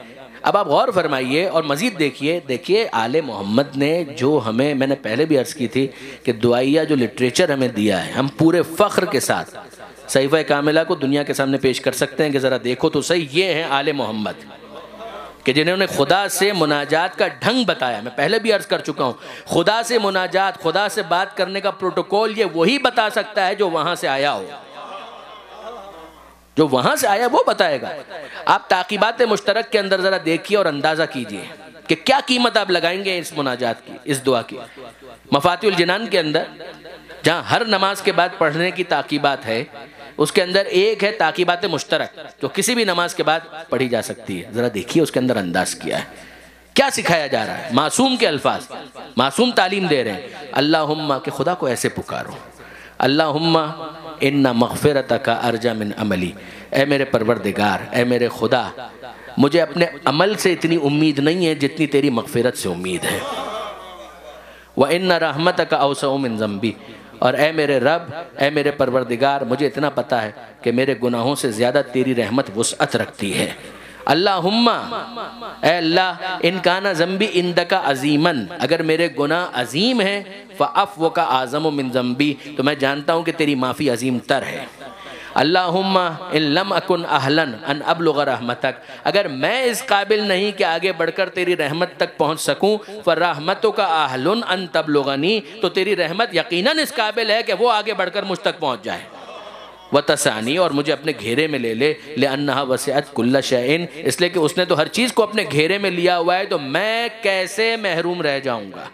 اب آپ غور فرمائیے اور مزید دیکھیے آل محمد نے جو ہمیں، میں نے پہلے بھی عرض کی تھی کہ دعائیہ جو لٹریچر ہمیں دیا ہے، ہم پورے فخر کے ساتھ صحیفہ کاملہ کو دنیا کے سامنے پیش کر سکتے ہیں کہ ذرا دیکھو تو صحیح، یہ ہیں آل محمد کہ جنہوں نے خدا سے مناجات کا ڈھنگ بتایا. میں پہلے بھی عرض کر چکا ہوں، خدا سے مناجات، خدا سے بات کرنے کا پروٹوکول یہ وہی بتا سکتا ہے جو وہاں سے آیا ہو. جو وہاں سے آیا وہ بتائے گا. آپ تعقیبات مشترک کے اندر ذرا دیکھیے اور اندازہ کیجئے کہ کیا قیمت آپ لگائیں گے اس مناجات کی، اس دعا کی. مفاتیح الجنان کے اندر جہاں ہر نماز کے بعد پڑھنے کی تعقیبات ہے، اس کے اندر ایک ہے تاکیبات مشترک جو کسی بھی نماز کے بعد پڑھی جا سکتی ہے. ذرا دیکھیے اس کے اندر انداز کیا ہے, کیا سکھایا جا رہا ہے. معصوم کے الفاظ, معصوم تعلیم دے رہے ہیں. اللہم کہ خدا کو ایسے پکارو, اللہم ان مغفرتک ارجا من عملی, اے میرے پروردگار, اے میرے خدا, مجھے اپنے عمل سے اتنی امید نہیں ہے جتنی تیری مغفرت سے امید ہے. وَإِنَّ رَحْمَتَكَ أَوْسَعُ مِن ذَنْبِي, اور اے میرے رب, اے میرے پروردگار, مجھے اتنا پتا ہے کہ میرے گناہوں سے زیادہ تیری رحمت وسعت رکھتی ہے. اللہم, اے اللہ, ان کانا ذنبی عندک عظیماً, اگر میرے گناہ عظیم ہیں, فعفوک اعظم من ذنبی, تو میں جانتا ہوں کہ تیری معافی عظیم تر ہے. اللہم ان لم اکن اہلاً ان ابلغ رحمتک, اگر میں اس قابل نہیں کہ آگے بڑھ کر تیری رحمت تک پہنچ سکوں, فرحمتک اہل ان تبلغنی, تو تیری رحمت یقیناً اس قابل ہے کہ وہ آگے بڑھ کر مجھ تک پہنچ جائے. وَتَسَعْنِي, اور مجھے اپنے گھیرے میں لے لے, لِأَنَّهَا وَسِعَتْ كُلَّ شَيْءٍ, اس لئے کہ اس نے تو ہر چیز کو اپنے گھیرے میں لیا ہوا ہے, تو میں کیسے محروم رہ جاؤں گا,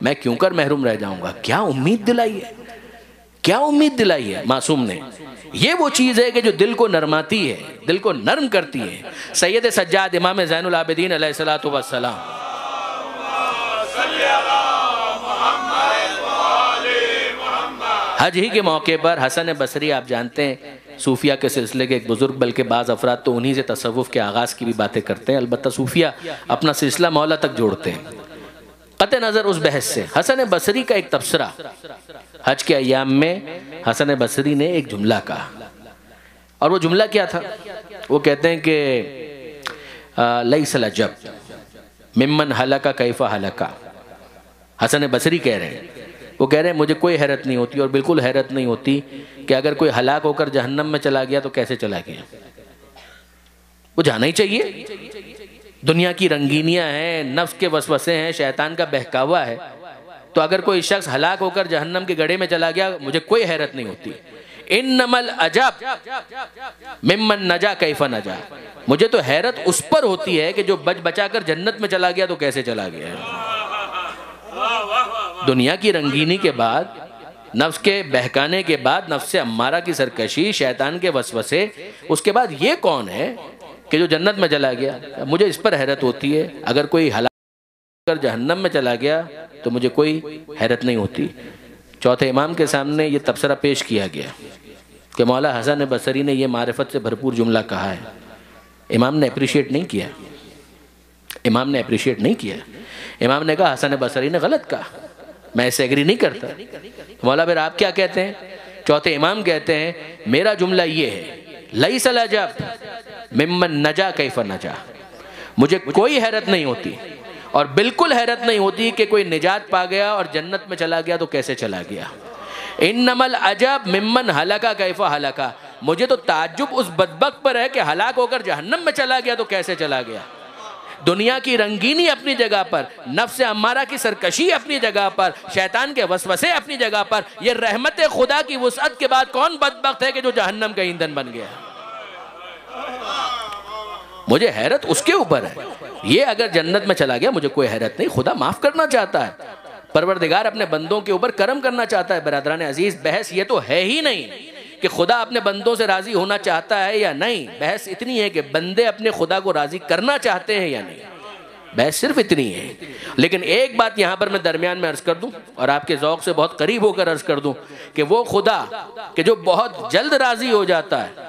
میں کیوں کر محروم رہ جاؤں گا. کیا امید دلائی ہے, کیا امید دلائی ہے معصوم نے. یہ وہ چیز ہے کہ جو دل کو نرماتی ہے, دل کو نرم کرتی ہے. سید سجاد امام زین العابدین علیہ السلام حج ہی کے موقع پر حسن بصری, آپ جانتے ہیں صوفیہ کے سلسلے کے ایک بزرگ, بلکہ بعض افراد تو انہی سے تصوف کے آغاز کی بھی باتیں کرتے ہیں, البتہ صوفیہ اپنا سلسلہ مولا تک جوڑتے ہیں. قطع نظر اس بحث سے, حسن بصری کا ایک تبصرہ, حج کے ایام میں حسن بصری نے ایک جملہ کہا, اور وہ جملہ کیا تھا؟ وہ کہتے ہیں کہ لیس العجب ممن ہلک کیف ہلک. حسن بصری کہہ رہے ہیں, وہ کہہ رہے ہیں مجھے کوئی حیرت نہیں ہوتی, اور بالکل حیرت نہیں ہوتی کہ اگر کوئی ہلاک ہو کر جہنم میں چلا گیا تو کیسے چلا گیا. وہ جانا ہی چاہیے. دنیا کی رنگینیاں ہیں, نفس کے وسوسے ہیں, شیطان کا بہکاوا ہے, تو اگر کوئی شخص ہلاک ہو کر جہنم کے گڑھے میں چلا گیا مجھے کوئی حیرت نہیں ہوتی. انما العجب ممن نجا کیف نجا, مجھے تو حیرت اس پر ہوتی ہے کہ جو بچ بچا کر جنت میں چلا گیا تو کیسے چلا گیا. دنیا کی رنگینی کے بعد, نفس کے بہکانے کے بعد, نفس امارہ کی سرکشی, شیطان کے وسوسے, اس کے بعد یہ کون ہے کہ جو جنت میں چلا گیا. مجھے اس پر حیرت ہوتی ہے. اگر کوئی ہلاک کر جہنم میں چلا گیا تو مجھے کوئی حیرت نہیں ہوتی. چوتھے امام کے سامنے یہ تبصرہ پیش کیا گیا کہ مولا حسن بصری نے یہ معرفت سے بھرپور جملہ کہا ہے. امام نے اپریشیٹ نہیں کیا, امام نے اپریشیٹ نہیں کیا. امام نے کہا حسن بصری نے غلط کہا, میں اسے ایگری نہیں کرتا. مولا پھر آپ کیا کہتے ہیں؟ چوتھے امام کہتے ہیں میرا جملہ یہ ہے, لیس العجب ممن نجا کیف نجا, مجھے کوئی حیرت نہیں ہوتی, اور بالکل حیرت نہیں ہوتی کہ کوئی نجات پا گیا اور جنت میں چلا گیا تو کیسے چلا گیا. انما العجب ممن ہلکا کیف ہلکا, مجھے تو تعجب اس بدبخت پر ہے کہ ہلاک ہو کر جہنم میں چلا گیا تو کیسے چلا گیا. دنیا کی رنگینی اپنی جگہ پر, نفس امارہ کی سرکشی اپنی جگہ پر, شیطان کے وسوسے اپنی جگہ پر, یہ رحمت خدا کی وسعت کے بعد کون بدبخت ہے کہ جو جہنم کا ایندھن بن گیا. مجھے حیرت اس کے اوپر ہے. یہ اگر جنت میں چلا گیا مجھے کوئی حیرت نہیں, خدا معاف کرنا چاہتا ہے, پروردگار اپنے بندوں کے اوپر کرم کرنا چاہتا ہے. برادران عزیز, بحث یہ تو ہے ہی نہیں کہ خدا اپنے بندوں سے راضی ہونا چاہتا ہے یا نہیں. بحث اتنی ہے کہ بندے اپنے خدا کو راضی کرنا چاہتے ہیں یا نہیں. بحث صرف اتنی ہے. لیکن ایک بات یہاں پر میں درمیان میں عرض کر دوں, اور آپ کے ذوق سے بہت قریب ہو کر عرض کر دوں, کہ وہ خدا کہ جو بہت جلد راضی ہو جاتا ہے,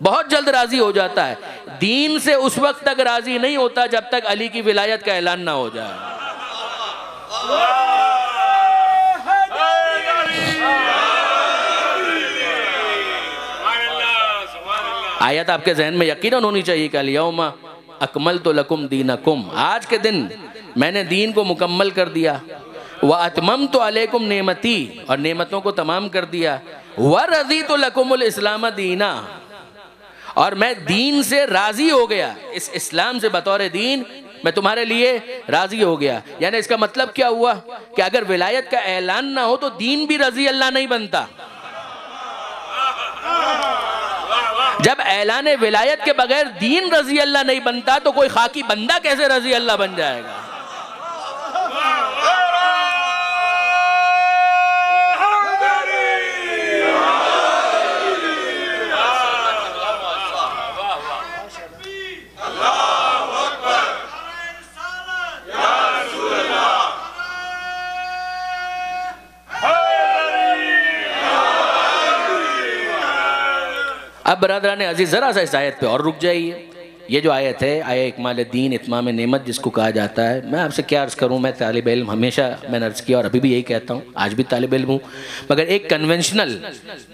بہت جلد راضی ہو جاتا ہے, دین سے اس وقت تک راضی نہیں ہوتا جب تک علی کی ولایت کا اعلان نہ ہو جائے. آیت آپ کے ذہن میں یقیناً ہونی چاہیے کہ الیوم اکملت لکم دینکم, آج کے دن میں نے دین کو مکمل کر دیا. واتممت علیکم نعمتی, اور نعمتوں کو تمام کر دیا. ورضیت لکم الاسلام دینا, اور میں دین سے راضی ہو گیا, اس اسلام سے بطور دین میں تمہارے لیے راضی ہو گیا. یعنی اس کا مطلب کیا ہوا کہ اگر ولایت کا اعلان نہ ہو تو دین بھی رضی اللہ نہیں بنتا. جب اعلان ولایت کے بغیر دین رضی اللہ نہیں بنتا تو کوئی خاکی بندہ کیسے رضی اللہ بن جائے گا. اب برادران عزیز ذرا سا اس آیت پہ اور رک جائیے. یہ جو آیت ہے آیہ اکمال دین اتمام نعمت جس کو کہا جاتا ہے، میں آپ سے کیا عرض کروں، میں طالب علم ہمیشہ میں نے عرض کیا اور ابھی بھی یہی کہتا ہوں، آج بھی طالب علم ہوں، مگر ایک کنونشنل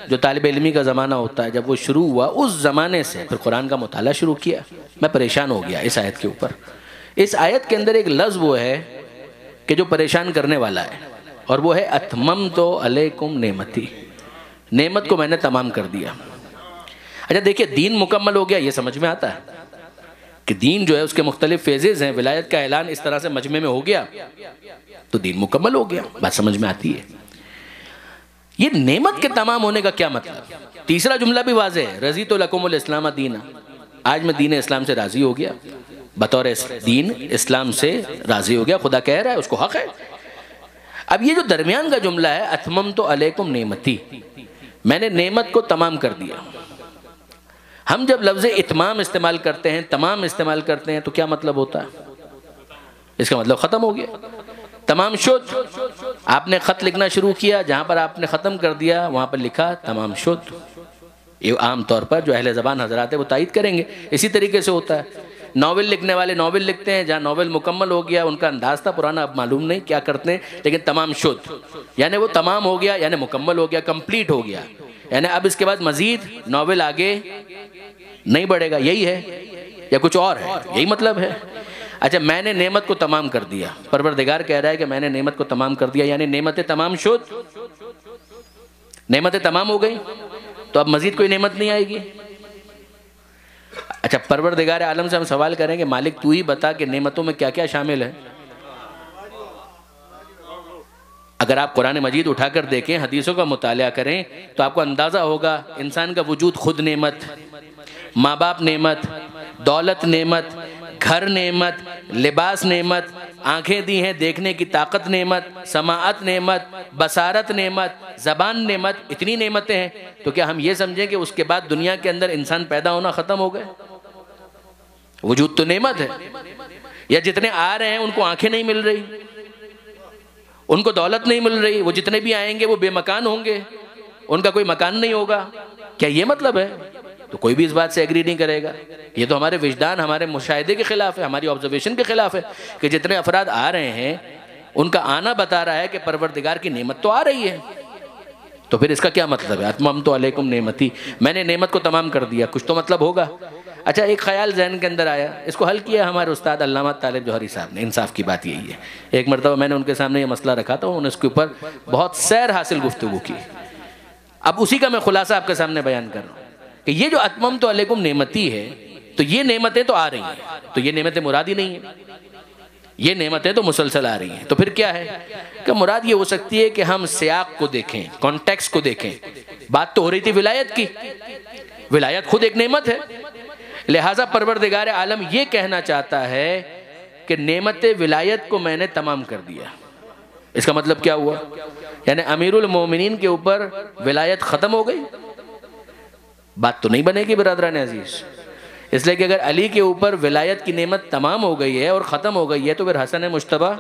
جو طالب علمی کا زمانہ ہوتا ہے جب وہ شروع ہوا اس زمانے سے پھر قرآن کا مطالعہ شروع کیا، میں پریشان ہو گیا اس آیت کے اوپر. اس آیت کے اندر ایک لفظ وہ ہے کہ جو پریشان کرنے والا ہے، اور وہ ہے اتممت علیکم نعمتی، نعمت کو میں نے تمام کر دیا. اچھا دیکھیے، دین مکمل ہو گیا یہ سمجھ میں آتا ہے کہ دین جو ہے اس کے مختلف فیزز ہیں، ولایت کا اعلان اس طرح سے مجمع میں ہو گیا تو دین مکمل ہو گیا، بات سمجھ میں آتی ہے. یہ نعمت کے تمام ہونے کا کیا مطلب؟ تیسرا جملہ بھی واضح ہے، رضیت لکم الاسلام دینا، آج میں دین اسلام سے راضی ہو گیا، بطور دین اسلام سے راضی ہو گیا، خدا کہہ رہا ہے، اس کو حق ہے. اب یہ جو درمیان کا جملہ ہے اتممت علیکم نعمتی، میں نے نعمت کو تمام کر دیا. ہم جب لفظ اتمام استعمال کرتے ہیں، تمام استعمال کرتے ہیں تو کیا مطلب ہوتا ہے؟ اس کا مطلب ختم ہو گیا، تمام شد. آپ نے خط لکھنا شروع کیا، جہاں پر آپ نے ختم کر دیا وہاں پر لکھا تمام شد. یہ عام طور پر جو اہل زبان حضرات ہیں وہ تائید کریں گے، اسی طریقے سے ہوتا ہے. ناول لکھنے والے ناول لکھتے ہیں، جہاں ناول مکمل ہو گیا، ان کا انداز تھا پرانا، اب معلوم نہیں کیا کرتے ہیں، لیکن تمام شد یعنی وہ تمام ہو گیا، یعنی مکمل ہو گیا، کمپلیٹ ہو گیا، یعنی اب اس کے بعد مزید ناول آگے نہیں بڑھے گا. یہی ہے یا کچھ اور ہے؟ یہی مطلب ہے. اچھا، میں نے نعمت کو تمام کر دیا، پروردگار کہہ رہا ہے کہ میں نے نعمت کو تمام کر دیا، یعنی نعمتیں تمام شد، نعمتیں تمام ہو گئی تو اب مزید کوئی نعمت نہیں آئے گی. اچھا، پروردگار عالم سے ہم سوال کریں کہ مالک تو ہی بتا کہ نعمتوں میں کیا کیا شامل ہے. اگر آپ قرآن مجید اٹھا کر دیکھیں، حدیثوں کا مطالعہ کریں تو آپ کو اندازہ ہوگا انسان کا وجود خود نعمت، ماں باپ نعمت، دولت نعمت، گھر نعمت، لباس نعمت، آنکھیں دی ہیں دیکھنے کی طاقت نعمت، سماعت نعمت، بصارت نعمت، زبان نعمت، اتنی نعمتیں ہیں. تو کیا ہم یہ سمجھیں کہ اس کے بعد دنیا کے اندر انسان پیدا ہونا ختم ہو گئے؟ وجود تو نعمت ہے. یا جتنے آ رہے ہیں ان کو آنکھیں نہیں مل رہی، ان کو دولت نہیں مل رہی، وہ جتنے بھی آئیں گے وہ بے مکان ہوں گے، ان کا کوئی مکان نہیں ہوگا، کیا یہ مطلب ہے؟ تو کوئی بھی اس بات سے ایگری نہیں کرے گا. یہ تو ہمارے وجدان، ہمارے مشاہدے کے خلاف ہے، ہماری آبزرویشن کے خلاف ہے کہ جتنے افراد آ رہے ہیں ان کا آنا بتا رہا ہے کہ پروردگار کی نعمت تو آ رہی ہے. تو پھر اس کا کیا مطلب ہے؟ اتممت علیکم نعمتی، میں نے نعمت کو تمام کر دیا، کچھ تو مطلب ہوگا. اچھا، ایک خیال ذہن کے اندر آیا، اس کو حل کیا ہمارے استاد علامہ طالب جوہری صاحب نے. انصاف کی بات یہی ہے، ایک مرتبہ میں نے ان کے سامنے یہ مسئلہ رکھا تھا، انہوں نے اس کے اوپر بہت سیر حاصل گفتگو کی. اب اسی کا میں خلاصہ آپ کے سامنے بیان کر رہا ہوں کہ یہ جو اتممت علیکم نعمتی ہے، تو یہ نعمتیں تو آ رہی ہیں، تو یہ نعمتیں مراد ہی نہیں ہیں، یہ نعمتیں تو مسلسل آ رہی ہیں. تو پھر کیا ہے کہ مراد یہ ہو سکتی ہے کہ ہم سیاق کو دیکھیں، کانٹیکس کو دیکھیں. بات تو ہو رہی تھی ولایت کی، ولایت خود ایک نعمت ہے، لہٰذا پروردگار عالم یہ کہنا چاہتا ہے کہ نعمت ولایت کو میں نے تمام کر دیا. اس کا مطلب کیا ہوا؟ یعنی امیر المومنین کے اوپر ولایت ختم ہو گئی؟ بات تو نہیں بنے گی برادران عزیز، اس لیے کہ اگر علی کے اوپر ولایت کی نعمت تمام ہو گئی ہے اور ختم ہو گئی ہے تو پھر حسن مجتبیٰ،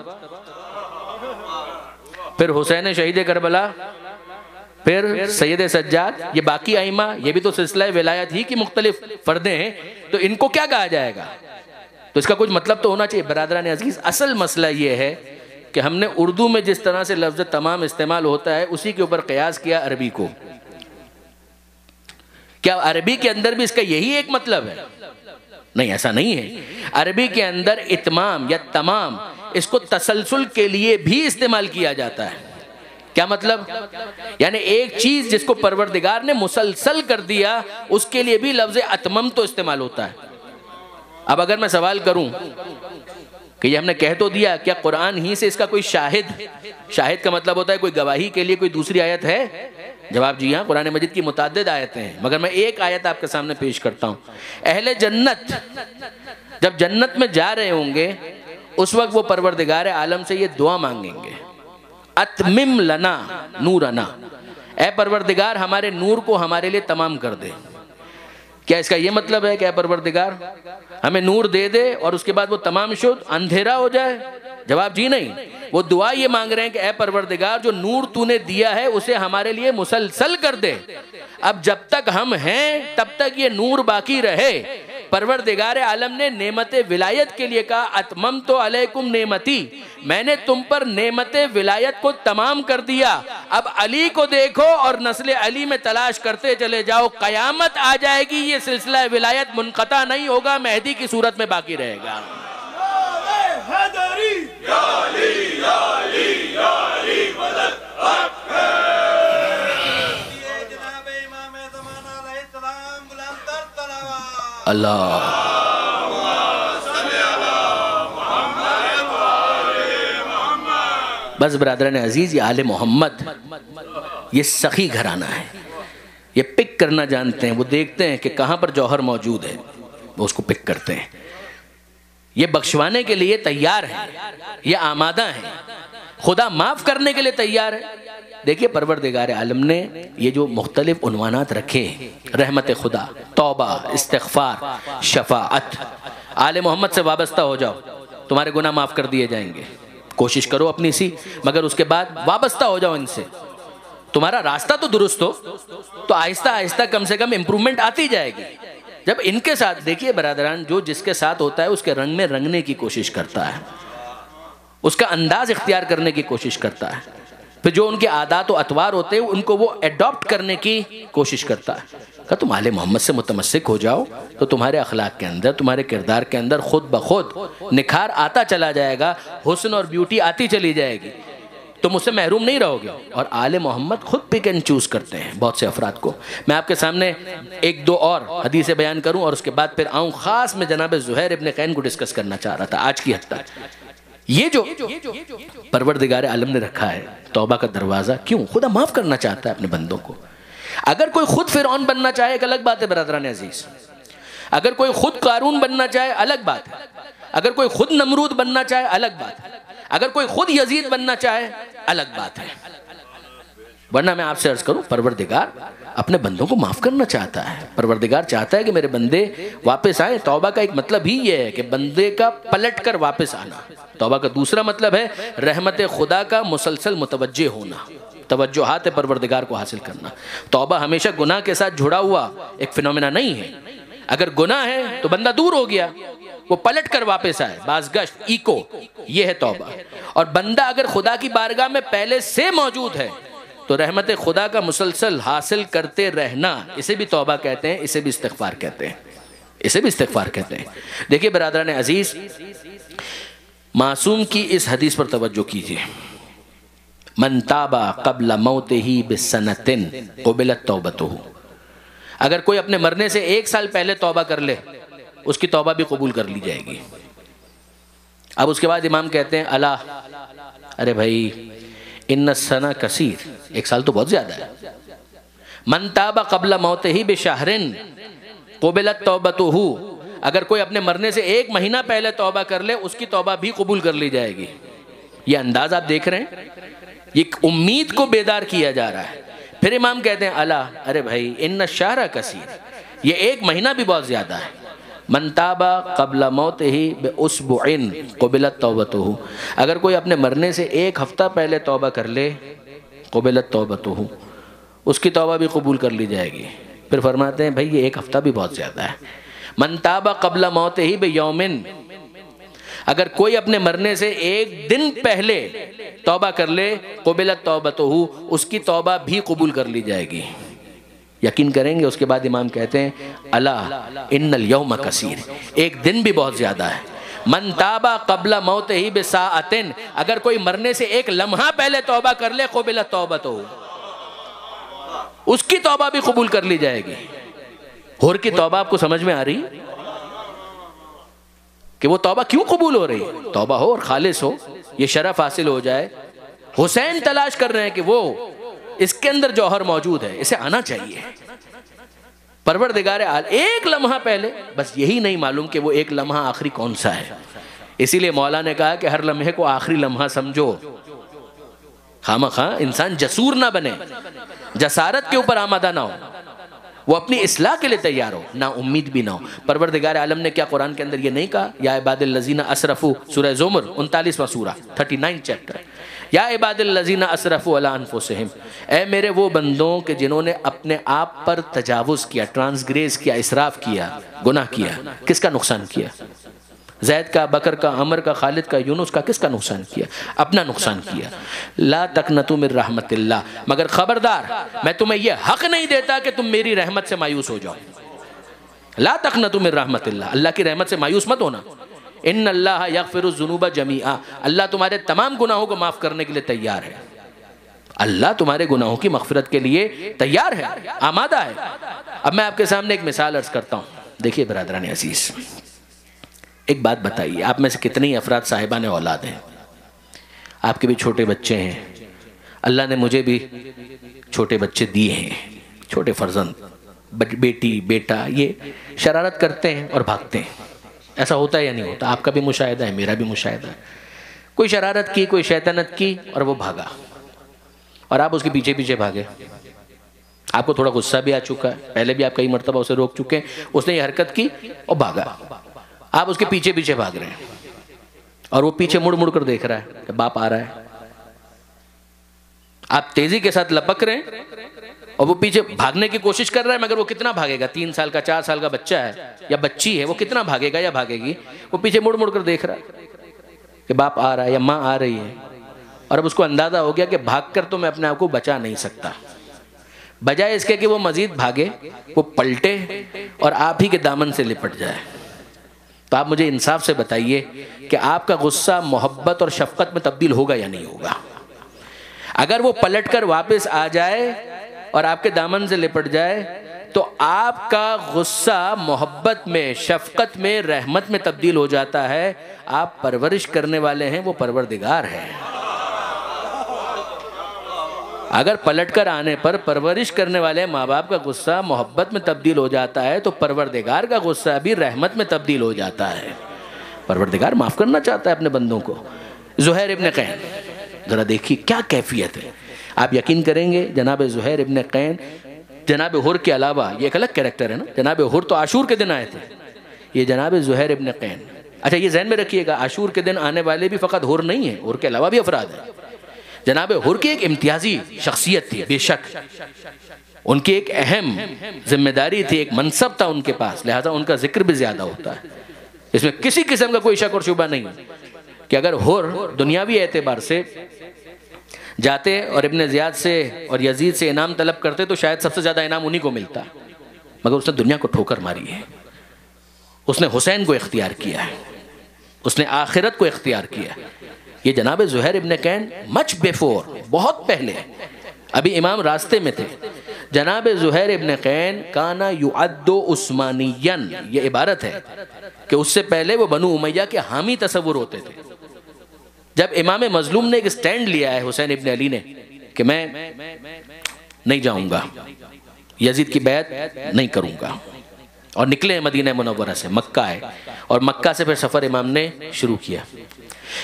پھر حسین شہید کربلا، پھر سید سجاد، یہ باقی ائمہ، یہ بھی تو سلسلہ ولایت ہی کی مختلف فردیں ہیں، تو ان کو کیا کہا جائے گا؟ تو اس کا کچھ مطلب تو ہونا چاہیے. برادران عزیز، اصل مسئلہ یہ ہے کہ ہم نے اردو میں جس طرح سے لفظ تمام استعمال ہوتا ہے اسی کے اوپر قیاس کیا عربی کو. کیا عربی کے اندر بھی اس کا یہی ایک مطلب ہے؟ نہیں، ایسا نہیں ہے. عربی کے اندر اتمام یا تمام اس کو تسلسل کے لیے بھی استعمال کیا جاتا ہے. کیا مطلب؟ یعنی ایک چیز جس کو پروردگار نے مسلسل کر دیا اس کے لیے بھی لفظ اتمم تو استعمال ہوتا ہے. اب اگر میں سوال کروں کہ یہ ہم نے کہہ تو دیا، کیا قرآن ہی سے اس کا کوئی شاہد کا مطلب ہوتا ہے کوئی گواہی کے لیے کوئی دوسری آیت ہے؟ جواب جی ہاں، قرآن مجید کی متعدد آیتیں ہیں، مگر میں ایک آیت آپ کے سامنے پیش کرتا ہوں. اہل جنت جب جنت میں جا رہے ہوں گے اس وقت وہ پروردگار عالم سے یہ دعا مانگیں گے، اتمم لنا نورنا، اے پروردگار ہمارے نور کو ہمارے لیے تمام کر دے. کیا اس کا یہ مطلب ہے کہ اے پروردگار ہمیں نور دے دے اور اس کے بعد وہ تمام شد اندھیرا ہو جائے؟ جواب جی نہیں. وہ دعا یہ مانگ رہے ہیں کہ اے پروردگار جو نور تو نے دیا ہے اسے ہمارے لیے مسلسل کر دے. اب جب تک ہم ہیں تب تک یہ نور باقی رہے. پروردگار عالم نے نعمت ولایت کے لیے کہا اتممت علیکم نعمتی، میں نے تم پر نعمت ولایت کو تمام کر دیا. اب علی کو دیکھو اور نسل علی میں تلاش کرتے چلے جاؤ. قیامت آ جائے گی یہ سلسلہ ولایت منقطع نہیں ہوگا، مہدی کی صورت میں باقی رہے گا. اللہ بس برادران عزیز، یہ آل محمد یہ سخی گھرانہ ہے. یہ پک کرنا جانتے ہیں. وہ دیکھتے ہیں کہ کہاں پر جوہر موجود ہے، وہ اس کو پک کرتے ہیں. یہ بخشوانے کے لیے تیار ہیں، یہ آمادہ ہیں، خدا معاف کرنے کے لیے تیار ہے. دیکھیے پروردگار عالم نے یہ جو مختلف عنوانات رکھے ہیں، رحمت خدا، توبہ، استغفار، شفاعت. آل محمد سے وابستہ ہو جاؤ، تمہارے گناہ معاف کر دیے جائیں گے. کوشش کرو اپنی سی، مگر اس کے بعد وابستہ ہو جاؤ ان سے. تمہارا راستہ تو درست ہو تو آہستہ آہستہ کم سے کم امپرومنٹ آتی جائے گی. جب ان کے ساتھ دیکھیے برادران، جو جس کے ساتھ ہوتا ہے اس کے رنگ میں رنگنے کی کوشش کرتا ہے، اس کا انداز اختیار کرنے کی کوشش کرتا ہے. پھر جو ان کے عادات و اطوار ہوتے ہیں ان کو وہ ایڈاپٹ کرنے کی کوشش کرتا ہے. کہ تم آل محمد سے متمسک ہو جاؤ تو تمہارے اخلاق کے اندر، تمہارے کردار کے اندر خود بخود نکھار آتا چلا جائے گا، حسن اور بیوٹی آتی چلی جائے گی، تم اس سے محروم نہیں رہو گے. اور آل محمد خود پک اینڈ چوز کرتے ہیں بہت سے افراد کو. میں آپ کے سامنے ایک دو اور حدیثیں بیان کروں اور اس کے بعد پھر آؤں. خاص میں جناب زہیر ابن قین کو ڈسکس کرنا چاہ رہا تھا آج کی حد تک. یہ جو پروردگار عالم نے رکھا ہے توبہ کا دروازہ، کیوں؟ خدا معاف کرنا چاہتا ہے اپنے بندوں کو. اگر کوئی خود فرعون بننا چاہے ایک الگ بات ہے برادران عزیز. اگر کوئی خود قارون بننا چاہے الگ بات ہے. اگر کوئی خود نمرود بننا چاہے الگ بات ہے. اگر کوئی خود یزید بننا چاہے الگ بات ہے. ورنہ میں آپ سے عرض کروں، پروردگار اپنے بندوں کو معاف کرنا چاہتا ہے. پروردگار چاہتا ہے کہ میرے بندے واپس آئیں. توبہ کا ایک مطلب ہی یہ ہے کہ بندے کا پلٹ کر واپس آنا. توبہ کا دوسرا مطلب ہے رحمت خدا کا مسلسل متوجہ ہونا، توجہات پروردگار کو حاصل کرنا. توبہ ہمیشہ گناہ کے ساتھ جڑا ہوا ایک فینومینا نہیں ہے. اگر گناہ ہے تو بندہ دور ہو گیا، وہ پلٹ کر واپس آئے، بازگشت، ایکو، یہ ہے توبہ. اور بندہ اگر خدا کی بارگاہ میں پہلے سے موجود ہے تو رحمت خدا کا مسلسل حاصل کرتے رہنا، اسے بھی توبہ کہتے ہیں، اسے بھی استغفار کہتے ہیں، اسے بھی استغفار کہتے ہیں. دیکھیے برادران عزیز، معصوم کی اس حدیث پر توجہ کیجیے. من تابا قبل موتہ بسنۃ قبلت توبتہ. اگر کوئی اپنے مرنے سے 1 سال پہلے توبہ کر لے اس کی توبہ بھی قبول کر لی جائے گی. اب اس کے بعد امام کہتے ہیں اللہ، ارے بھائی ان السنہ کثیر، 1 سال تو بہت زیادہ ہے. من تاب قبل موتہ بشہر قبلت توبتہ. اگر کوئی اپنے مرنے سے 1 مہینہ پہلے توبہ کر لے اس کی توبہ بھی قبول کر لی جائے گی. یہ انداز آپ دیکھ رہے ہیں، یہ امید کو بیدار کیا جا رہا ہے. پھر امام کہتے ہیں اللہ، ارے بھائی ان الشہر کثیر، یہ 1 مہینہ بھی بہت زیادہ ہے. من تاب قبل موتہ باسبوع قبلت توبتہ. اگر کوئی اپنے مرنے سے 1 ہفتہ پہلے توبہ کر لے قبلت توبتہ، اس کی توبہ بھی قبول کر لی جائے گی. پھر فرماتے ہیں بھائی یہ 1 ہفتہ بھی بہت زیادہ ہے. من تاب قبل موتہ بیوم، اگر کوئی اپنے مرنے سے 1 دن پہلے توبہ کر لے قبلت توبتہ، اس کی توبہ بھی قبول کر لی جائے گی. یقین کریں گے. اس کے بعد امام کہتے ہیں اللہ ان الیوم کثیر، 1 دن بھی بہت زیادہ ہے. من تابا قبل موتہ بساعۃ، اگر کوئی مرنے سے 1 لمحہ پہلے توبہ کر لے قبلت توبتہ، اس کی توبہ بھی قبول کر لی جائے گی. حور کی توبہ آپ کو سمجھ میں آ رہی کہ وہ توبہ کیوں قبول ہو رہی ہے؟ توبہ ہو اور خالص ہو، یہ شرف حاصل ہو جائے. حسین تلاش کر رہے ہیں کہ وہ اس کے اندر جوہر موجود ہے، اسے آنا چاہیے. پروردگار عالم 1 لمحہ پہلے، بس یہی نہیں معلوم کہ وہ 1 لمحہ آخری کون سا ہے. اسی لیے مولا نے کہا کہ ہر لمحے کو آخری لمحہ سمجھو. خواہ انسان جسور نہ بنے، جسارت کے اوپر آمادہ نہ ہو. وہ اپنی اصلاح کے لیے تیار ہو، نا امید بھی نہ ہو۔ پروردگار عالم نے کیا قرآن کے اندر یہ نہیں کہا؟ یا عباد الذین اسرفوا، سورہ زمر 39واں سورہ 39 چیپٹر، یا عباد الذین اسرفوا علی انفسہم، اے میرے وہ بندوں کہ جنہوں نے اپنے آپ پر تجاوز کیا، ٹرانسگریس کیا، اسراف کیا، گناہ کیا۔ کس کا نقصان کیا؟ زید کا، بکر کا، عمر کا، خالد کا، یونس کا، کس کا نقصان کیا؟ اپنا نقصان کیا۔ لا تقنطوا من رحمت اللہ، مگر خبردار میں تمہیں یہ حق نہیں دیتا کہ تم میری رحمت سے مایوس ہو جاؤ۔ لا تقنطوا من رحمت اللہ، اللہ کی رحمت سے مایوس مت ہونا۔ ان اللہ یغفر الذنوب جمیعا، اللہ تمہارے تمام گناہوں کو معاف کرنے کے لیے تیار ہے۔ اللہ تمہارے گناہوں کی مغفرت کے لیے تیار ہے، آمادہ ہے۔ اب میں آپ کے سامنے ایک مثال عرض کرتا ہوں۔ دیکھیے برادران عزیز، ایک بات بتائیے، آپ میں سے کتنے افراد صاحبان اولاد ہیں؟ آپ کے بھی چھوٹے بچے ہیں، اللہ نے مجھے بھی چھوٹے بچے دیے ہیں، چھوٹے فرزند، بیٹی بیٹا، یہ شرارت کرتے ہیں اور بھاگتے ہیں۔ ایسا ہوتا ہے یا نہیں ہوتا؟ آپ کا بھی مشاہدہ ہے، میرا بھی مشاہدہ ہے۔ کوئی شرارت کی، کوئی شیطنت کی اور وہ بھاگا، اور آپ اس کے پیچھے پیچھے بھاگے۔ آپ کو تھوڑا غصہ بھی آ چکا ہے، پہلے بھی آپ کئی مرتبہ اسے روک چکے ہیں، اس نے یہ حرکت کی اور بھاگا، آپ اس کے پیچھے پیچھے بھاگ رہے ہیں، اور وہ پیچھے مڑ مڑ کر دیکھ رہا ہے کہ باپ آ رہا ہے۔ آپ تیزی کے ساتھ لپک رہے ہیں اور وہ پیچھے بھاگنے کی کوشش کر رہا ہے، مگر وہ کتنا بھاگے گا؟ 3 سال کا 4 سال کا بچہ ہے یا بچی ہے، وہ کتنا بھاگے گا یا بھاگے گی؟ وہ پیچھے مڑ مڑ کر دیکھ رہا ہے کہ باپ آ رہا ہے یا ماں آ رہی ہے، اور اب اس کو اندازہ ہو گیا کہ بھاگ کر تو میں اپنے آپ کو بچا نہیں سکتا۔ بجائے اس کے کہ وہ مزید بھاگے، وہ پلٹے اور آپ ہی کے دامن سے لپٹ جائے۔ تو آپ مجھے انصاف سے بتائیے کہ آپ کا غصہ محبت اور شفقت میں تبدیل ہوگا یا نہیں ہوگا؟ اگر وہ پلٹ کر واپس آ جائے اور آپ کے دامن سے لپٹ جائے تو آپ کا غصہ محبت میں، شفقت میں، رحمت میں تبدیل ہو جاتا ہے۔ آپ پرورش کرنے والے ہیں، وہ پروردگار ہے۔ اگر پلٹ کر آنے پر پرورش کرنے والے ماں باپ کا غصہ محبت میں تبدیل ہو جاتا ہے تو پروردگار کا غصہ بھی رحمت میں تبدیل ہو جاتا ہے۔ پروردگار معاف کرنا چاہتا ہے اپنے بندوں کو۔ زہیر ابن قین، ذرا دیکھیے کیا کیفیت ہے۔ آپ یقین کریں گے جناب زہیر ابن قین جناب حر کے علاوہ، یہ ایک الگ کریکٹر ہے نا، جناب حر تو عاشور کے دن آئے تھے، یہ جناب زہیر ابن قین۔ اچھا یہ ذہن میں رکھیے گا، عاشور کے دن آنے والے بھی فقط حر نہیں ہیں، حر کے علاوہ بھی افراد ہیں۔ جناب حر کی ایک امتیازی شخصیت تھی، بے شک ان کی ایک اہم ذمہ داری تھی، ایک منصب تھا ان کے پاس، لہٰذا ان کا ذکر بھی زیادہ ہوتا ہے۔ اس میں کسی قسم کا کوئی شک اور شبہ نہیں کہ اگر حر دنیاوی اعتبار سے جاتے اور ابن زیاد سے اور یزید سے انعام طلب کرتے تو شاید سب سے زیادہ انعام انہی کو ملتا، مگر اس نے دنیا کو ٹھوکر ماری ہے۔ اس نے حسین کو اختیار کیا ہے، اس نے آخرت کو اختیار کیا ہے۔ یہ جناب زہیر ابن قین مچ بیفور، بہت پہلے، ابھی امام راستے میں تھے، جناب زہیر ابن قین کانا یعد عثمانیا، یہ عبارت ہے کہ اس سے پہلے وہ بنو امیہ کے حامی تصور ہوتے تھے۔ جب امام مظلوم نے ایک سٹینڈ لیا ہے حسین ابن علی نے کہ میں نہیں جاؤں گا، یزید کی بیعت نہیں کروں گا، اور نکلے مدینہ منورہ سے، مکہ ہے، اور مکہ سے پھر سفر امام نے شروع کیا۔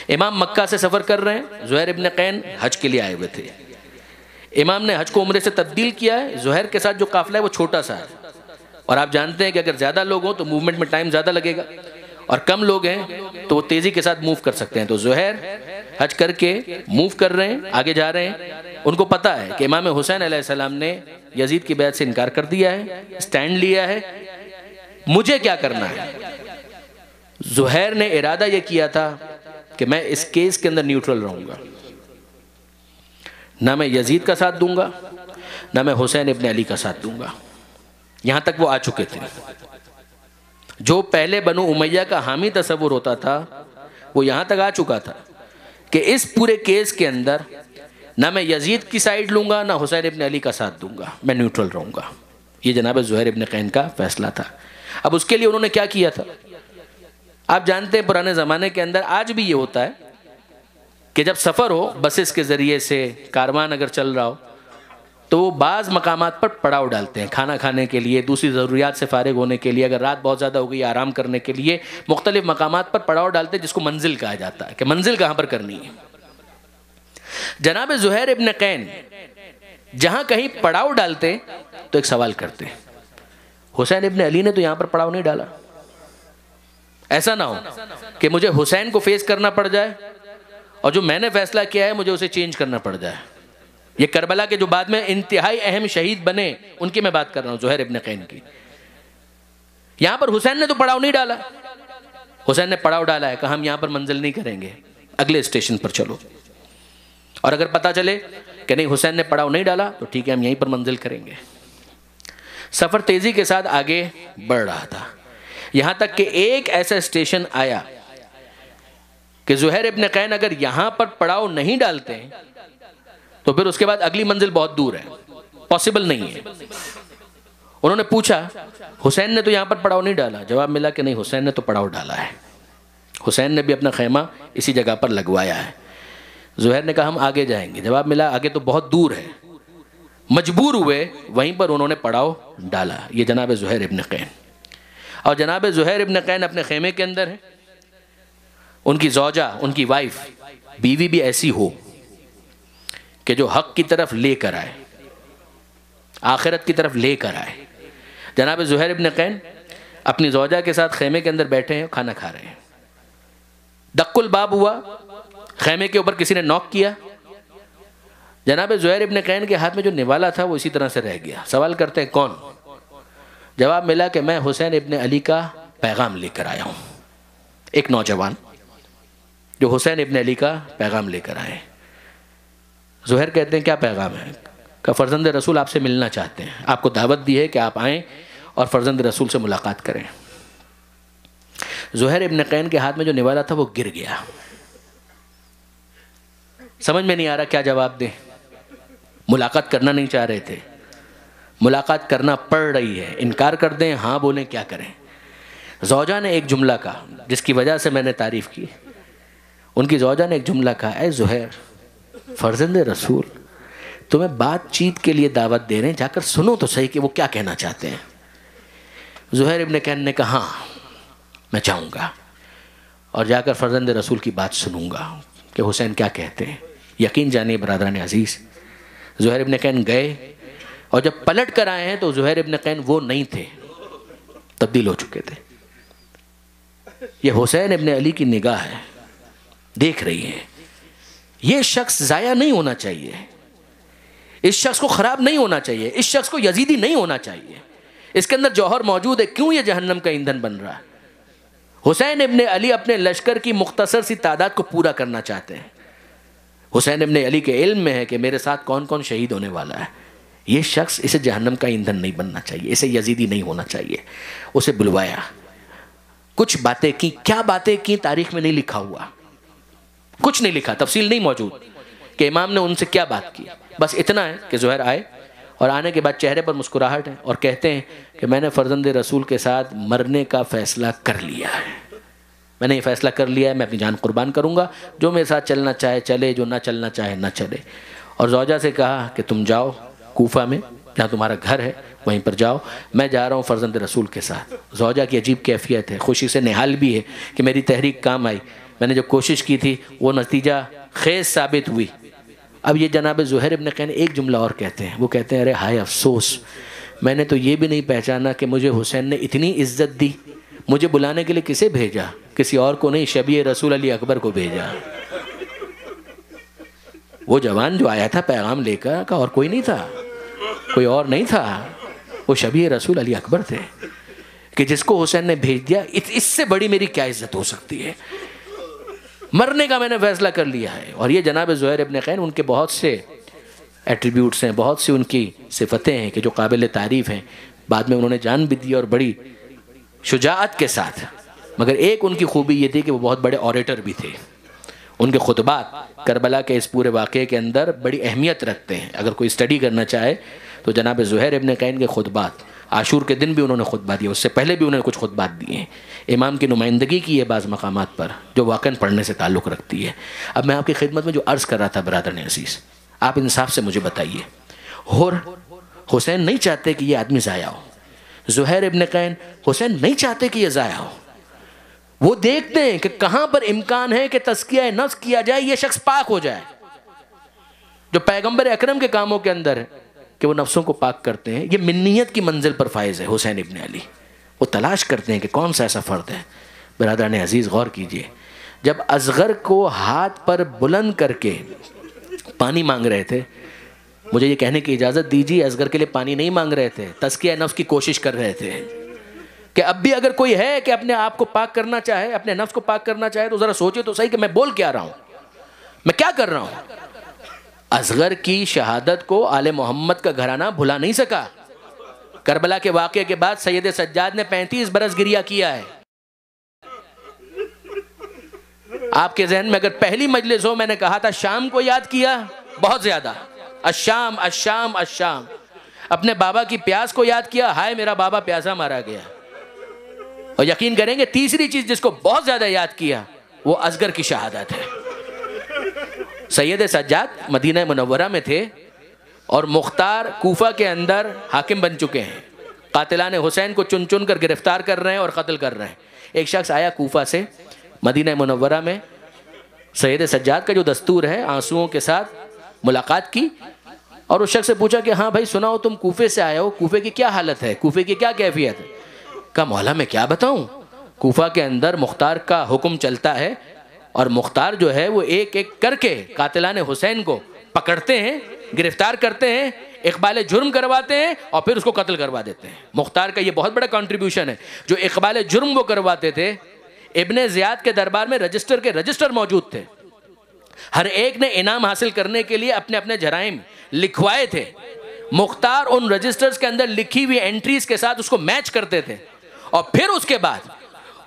امام مکہ سے سفر کر رہے ہیں، زہیر ابن قین حج کے لیے آئے ہوئے تھے۔ امام نے حج کو عمرے سے تبدیل کیا ہے، زہیر کے ساتھ جو قافلہ ہے وہ چھوٹا سا ہے، اور آپ جانتے ہیں کہ اگر زیادہ لوگ ہوں تو موومنٹ میں ٹائم زیادہ لگے گا، اور کم لوگ ہیں تو وہ تیزی کے ساتھ موو کر سکتے ہیں۔ تو زہیر حج کر کے موو کر رہے ہیں، آگے جا رہے ہیں۔ ان کو پتا ہے کہ امام حسین علیہ السلام نے یزید کی بیعت سے انکار کر دیا ہے، سٹینڈ لیا ہے، مجھے کیا کرنا ہے؟ زہیر نے ارادہ یہ کیا تھا کہ میں اس کیس کے اندر نیوٹرل رہوں گا، نہ میں یزید کا ساتھ دوں گا، نہ میں حسین ابن علی کا ساتھ دوں گا۔ یہاں تک وہ آ چکے تھے۔ جو پہلے بنو امیہ کا حامی تصور ہوتا تھا وہ یہاں تک آ چکا تھا کہ اس پورے کیس کے اندر نہ میں یزید کی سائیڈ لوں گا، نہ حسین ابن علی کا ساتھ دوں گا، میں نیوٹرل رہوں گا۔ یہ جناب زہیر ابن قین کا فیصلہ تھا۔ اب اس کے لیے انہوں نے کیا کیا تھا؟ آپ جانتے ہیں پرانے زمانے کے اندر آج بھی یہ ہوتا ہے کہ جب سفر ہو، بسز کے ذریعے سے کاروان اگر چل رہا ہو تو وہ بعض مقامات پر پڑاؤ ڈالتے ہیں، کھانا کھانے کے لیے، دوسری ضروریات سے فارغ ہونے کے لیے، اگر رات بہت زیادہ ہو گئی آرام کرنے کے لیے مختلف مقامات پر پڑاؤ ڈالتے ہیں، جس کو منزل کہا جاتا ہے کہ منزل کہاں پر کرنی ہے۔ جناب زہیر ابن قین جہاں کہیں پڑاؤ ڈالتے تو ایک سوال کرتے، حسین ابن علی نے تو یہاں پر پڑاؤ نہیں ڈالا. ایسا نہ ہو کہ مجھے حسین کو فیس کرنا پڑ جائے اور جو میں نے فیصلہ کیا ہے مجھے اسے چینج کرنا پڑ جائے. یہ کربلا کے جو بعد میں انتہائی اہم شہید بنے ان کی میں بات کر رہا ہوں، زہیر ابن قین کی. یہاں پر حسین نے تو پڑاؤ نہیں ڈالا. حسین نے پڑاؤ ڈالا ہے، کہا ہم یہاں پر منزل نہیں کریں گے، اگلے اسٹیشن پر چلو. اور اگر پتہ چلے کہ نہیں حسین نے پڑاؤ نہیں ڈالا تو ٹھیک ہے، ہم یہیں پر منزل کریں گے. سفر تیزی کے ساتھ آگے بڑھ رہا تھا، یہاں تک کہ ایک ایسا اسٹیشن آیا کہ زہیر ابن قین اگر یہاں پر پڑاؤ نہیں ڈالتے تو پھر اس کے بعد اگلی منزل بہت دور ہے، پاسبل نہیں ہے. انہوں نے پوچھا حسین نے تو یہاں پر پڑاؤ نہیں ڈالا. جواب ملا کہ نہیں، حسین نے تو پڑاؤ ڈالا ہے، حسین نے بھی اپنا خیمہ اسی جگہ پر لگوایا ہے. زہیر نے کہا ہم آگے جائیں گے. جواب ملا آگے تو بہت دور ہے. مجبور ہوئے وہیں پر انہوں نے پڑاؤ ڈالا. یہ جناب زہیر ابن قین. اور جناب زہیر ابن قین اپنے خیمے کے اندر ہے. ان کی زوجہ، ان کی وائف، بیوی بھی ایسی ہو کہ جو حق کی طرف لے کر آئے، آخرت کی طرف لے کر آئے. جناب زہیر ابن قین اپنی زوجہ کے ساتھ خیمے کے اندر بیٹھے ہیں، کھانا کھا رہے ہیں. دق الباب ہوا، خیمے کے اوپر کسی نے نوک کیا. جناب زہیر ابن قین کے ہاتھ میں جو نوالا تھا وہ اسی طرح سے رہ گیا. سوال کرتے ہیں کون؟ جواب ملا کہ میں حسین ابن علی کا پیغام لے کر آیا ہوں. ایک نوجوان جو حسین ابن علی کا پیغام لے کر آئے. زہیر کہتے ہیں کیا پیغام ہے؟ کہ فرزند رسول آپ سے ملنا چاہتے ہیں، آپ کو دعوت دی ہے کہ آپ آئیں اور فرزند رسول سے ملاقات کریں. زہیر ابن قین کے ہاتھ میں جو نوالا تھا وہ گر گیا. سمجھ میں نہیں آ رہا کیا جواب دیں. ملاقات کرنا نہیں چاہ رہے تھے، ملاقات کرنا پڑ رہی ہے. انکار کر دیں، ہاں بولیں، کیا کریں؟ زوجہ نے ایک جملہ کہا جس کی وجہ سے میں نے تعریف کی. ان کی زوجہ نے ایک جملہ کہا، اے زہیر فرزند رسول تمہیں بات چیت کے لیے دعوت دے رہے ہیں، جا کر سنو تو صحیح کہ وہ کیا کہنا چاہتے ہیں. زہیر ابن قین نے کہا ہاں میں چاہوں گا اور جا کر فرزند رسول کی بات سنوں گا کہ حسین کیا کہتے ہیں. یقین جانیے برادران عزیز، زہیر ابن قین گئے اور جب پلٹ کر آئے ہیں تو زہیر ابن قین وہ نہیں تھے، تبدیل ہو چکے تھے. یہ حسین ابن علی کی نگاہ ہے، دیکھ رہی ہے. یہ شخص ضائع نہیں ہونا چاہیے، اس شخص کو خراب نہیں ہونا چاہیے، اس شخص کو یزیدی نہیں ہونا چاہیے. اس کے اندر جوہر موجود ہے، کیوں یہ جہنم کا ایندھن بن رہا ہے؟ حسین ابن علی اپنے لشکر کی مختصر سی تعداد کو پورا کرنا چاہتے ہیں. حسین ابن علی کے علم میں ہے کہ میرے ساتھ کون کون شہید ہونے والا ہے. یہ شخص اسے جہنم کا ایندھن نہیں بننا چاہیے، اسے یزیدی نہیں ہونا چاہیے. اسے بلوایا، کچھ باتیں کی. کیا باتیں کی تاریخ میں نہیں لکھا ہوا، کچھ نہیں لکھا، تفصیل نہیں موجود کہ امام نے ان سے کیا بات کی. بس اتنا ہے کہ زہیر آئے اور آنے کے بعد چہرے پر مسکراہٹ ہے اور کہتے ہیں کہ میں نے فرزند رسول کے ساتھ مرنے کا فیصلہ کر لیا ہے. میں نے یہ فیصلہ کر لیا ہے، میں اپنی جان قربان کروں گا. جو میرے ساتھ چلنا چاہے چلے، جو نہ چلنا چاہے نہ چلے. اور زوجہ سے کہا کہ تم جاؤ کوفہ میں جہاں تمہارا گھر ہے وہیں پر جاؤ، میں جا رہا ہوں فرزند رسول کے ساتھ. زوجہ کی عجیب کیفیت ہے، خوشی سے نہال بھی ہے کہ میری تحریک کام آئی، میں نے جو کوشش کی تھی وہ نتیجہ خیز ثابت ہوئی. اب یہ جناب زہیر ابن قین ایک جملہ اور کہتے ہیں. وہ کہتے ہیں ارے ہائے افسوس، میں نے تو یہ بھی نہیں پہچانا کہ مجھے حسین نے اتنی عزت دی. مجھے بلانے کے لیے کسے بھیجا؟ کسی اور کو نہیں، شبیہ رسول علی اکبر کو بھیجا. وہ جوان جو آیا تھا پیغام لے کر کا اور کوئی نہیں تھا، کوئی اور نہیں تھا، وہ شبیہ رسول علی اکبر تھے کہ جس کو حسین نے بھیج دیا. اس سے بڑی میری کیا عزت ہو سکتی ہے؟ مرنے کا میں نے فیصلہ کر لیا ہے. اور یہ جناب زہیر ابن قین، ان کے بہت سے ایٹریبیوٹس ہیں، بہت سی ان کی صفتیں ہیں کہ جو قابل تعریف ہیں. بعد میں انہوں نے جان بھی دی اور بڑی شجاعت کے ساتھ. مگر ایک ان کی خوبی یہ تھی کہ وہ بہت بڑے اوریٹر بھی تھے. ان کے خطبات کربلا کے اس پورے واقعے کے اندر بڑی اہمیت رکھتے ہیں. اگر کوئی اسٹڈی کرنا چاہے تو جناب زہیر ابن قین کے خطبات، عاشور کے دن بھی انہوں نے خطبہ دیا، اس سے پہلے بھی انہوں نے کچھ خطبات دیے ہیں. امام کی نمائندگی کی ہے بعض مقامات پر جو واقعاً پڑھنے سے تعلق رکھتی ہے. اب میں آپ کی خدمت میں جو عرض کر رہا تھا برادران عزیز، آپ انصاف سے مجھے بتائیے، اور حسین نہیں چاہتے کہ یہ آدمی ضائع ہو. زہیر ابن قین حسین نہیں چاہتے کہ یہ ضائع ہو. وہ دیکھتے ہیں کہ کہاں پر امکان ہے کہ تزکیہ نفس کیا جائے، یہ شخص پاک ہو جائے. جو پیغمبر اکرم کے کاموں کے اندر ہے کہ وہ نفسوں کو پاک کرتے ہیں. یہ منیت کی منزل پر فائز ہے حسین ابن علی. وہ تلاش کرتے ہیں کہ کون سا ایسا فرد ہے. برادران عزیز غور کیجئے، جب اصغر کو ہاتھ پر بلند کر کے پانی مانگ رہے تھے، مجھے یہ کہنے کی اجازت دیجیے اصغر کے لیے پانی نہیں مانگ رہے تھے، تزکیہ نفس کی کوشش کر رہے تھے کہ اب بھی اگر کوئی ہے کہ اپنے آپ کو پاک کرنا چاہے، اپنے نفس کو پاک کرنا چاہے، تو ذرا سوچے تو صحیح کہ میں بول کیا رہا ہوں، میں کیا کر رہا ہوں. اصغر کی شہادت کو آل محمد کا گھرانہ بھلا نہیں سکا. کربلا کے واقعے کے بعد سید سجاد نے 35 برس گریہ کیا ہے. آپ کے ذہن میں اگر پہلی مجلس ہو، میں نے کہا تھا شام کو یاد کیا بہت زیادہ، الشام الشام الشام. اپنے بابا کی پیاس کو یاد کیا، ہائے میرا بابا پیاسا مارا گیا. اور یقین کریں گے تیسری چیز جس کو بہت زیادہ یاد کیا وہ اصغر کی شہادت ہے. سید سجاد مدینہ منورہ میں تھے اور مختار کوفہ کے اندر حاکم بن چکے ہیں. قاتلان حسین کو چن چن کر گرفتار کر رہے ہیں اور قتل کر رہے ہیں. ایک شخص آیا کوفہ سے مدینہ منورہ میں، سید سجاد کا جو دستور ہے آنسوؤں کے ساتھ ملاقات کی، اور اس شخص سے پوچھا کہ ہاں بھائی سناؤ تم کوفے سے آئے ہو، کوفے کی کیا حالت ہے، کوفے کی کیا کیفیت ہے؟ کہا مولا میں کیا بتاؤں، کوفہ کے اندر مختار کا حکم چلتا ہے اور مختار جو ہے وہ ایک ایک کر کے قاتلان حسین کو پکڑتے ہیں، گرفتار کرتے ہیں، اقبال جرم کرواتے ہیں اور پھر اس کو قتل کروا دیتے ہیں. مختار کا یہ بہت بڑا کنٹریبیوشن ہے. جو اقبال جرم وہ کرواتے تھے، ابن زیاد کے دربار میں رجسٹر کے رجسٹر موجود تھے. ہر ایک نے انعام حاصل کرنے کے لیے اپنے اپنے جرائم لکھوائے تھے. مختار ان رجسٹرز کے اندر لکھی ہوئی انٹریز کے ساتھ اس کو میچ کرتے تھے اور پھر اس کے بعد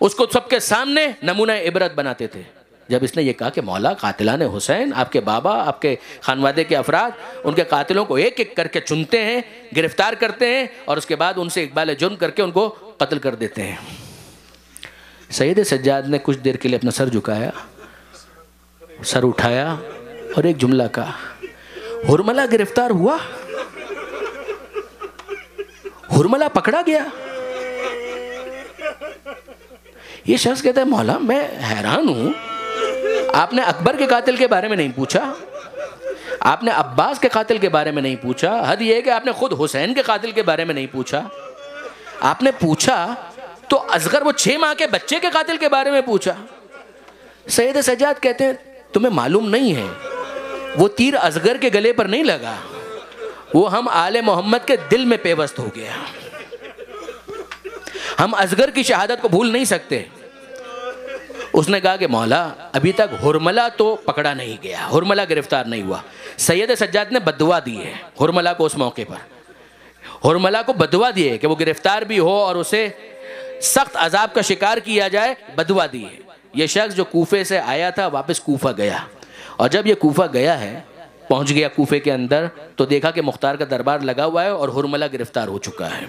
اس کو سب کے سامنے نمونہ عبرت بناتے تھے. جب اس نے یہ کہا کہ مولا قاتلان حسین، آپ کے بابا، آپ کے خانوادے کے افراد، ان کے قاتلوں کو ایک ایک کر کے چنتے ہیں، گرفتار کرتے ہیں اور اس کے بعد ان سے اقبال جرم کر کے ان کو قتل کر دیتے ہیں. سید سجاد نے کچھ دیر کے لیے اپنا سر جھکایا، سر اٹھایا اور ایک جملہ کہا، ہرملہ گرفتار ہوا، ہرملہ پکڑا گیا. یہ شخص کہتا ہے مولا میں حیران ہوں، آپ نے اکبر کے قاتل کے بارے میں نہیں پوچھا، آپ نے عباس کے قاتل کے بارے میں نہیں پوچھا، حد یہ ہے کہ آپ نے خود حسین کے قاتل کے بارے میں نہیں پوچھا. آپ نے پوچھا تو اصغر وہ 6 ماہ کے بچے کے قاتل کے بارے میں پوچھا. سید سجاد کہتے ہیں تمہیں معلوم نہیں ہے وہ تیر اصغر کے گلے پر نہیں لگا، وہ ہم آل محمد کے دل میں پیوست ہو گیا. ہم اصغر کی شہادت کو بھول نہیں سکتے. اس نے کہا کہ مولا ابھی تک ہرملہ تو پکڑا نہیں گیا، ہرملہ گرفتار نہیں ہوا. سید سجاد نے بددعا دی ہے ہرملہ کو. اس موقع پر ہرملہ کو بددعا دی ہے کہ وہ گرفتار بھی ہو اور اسے سخت عذاب کا شکار کیا جائے، بددعا دی ہے. یہ شخص جو کوفے سے آیا تھا واپس کوفہ گیا، اور جب یہ کوفہ گیا ہے، پہنچ گیا کوفے کے اندر، تو دیکھا کہ مختار کا دربار لگا ہوا ہے اور ہرملہ گرفتار ہو چکا ہے.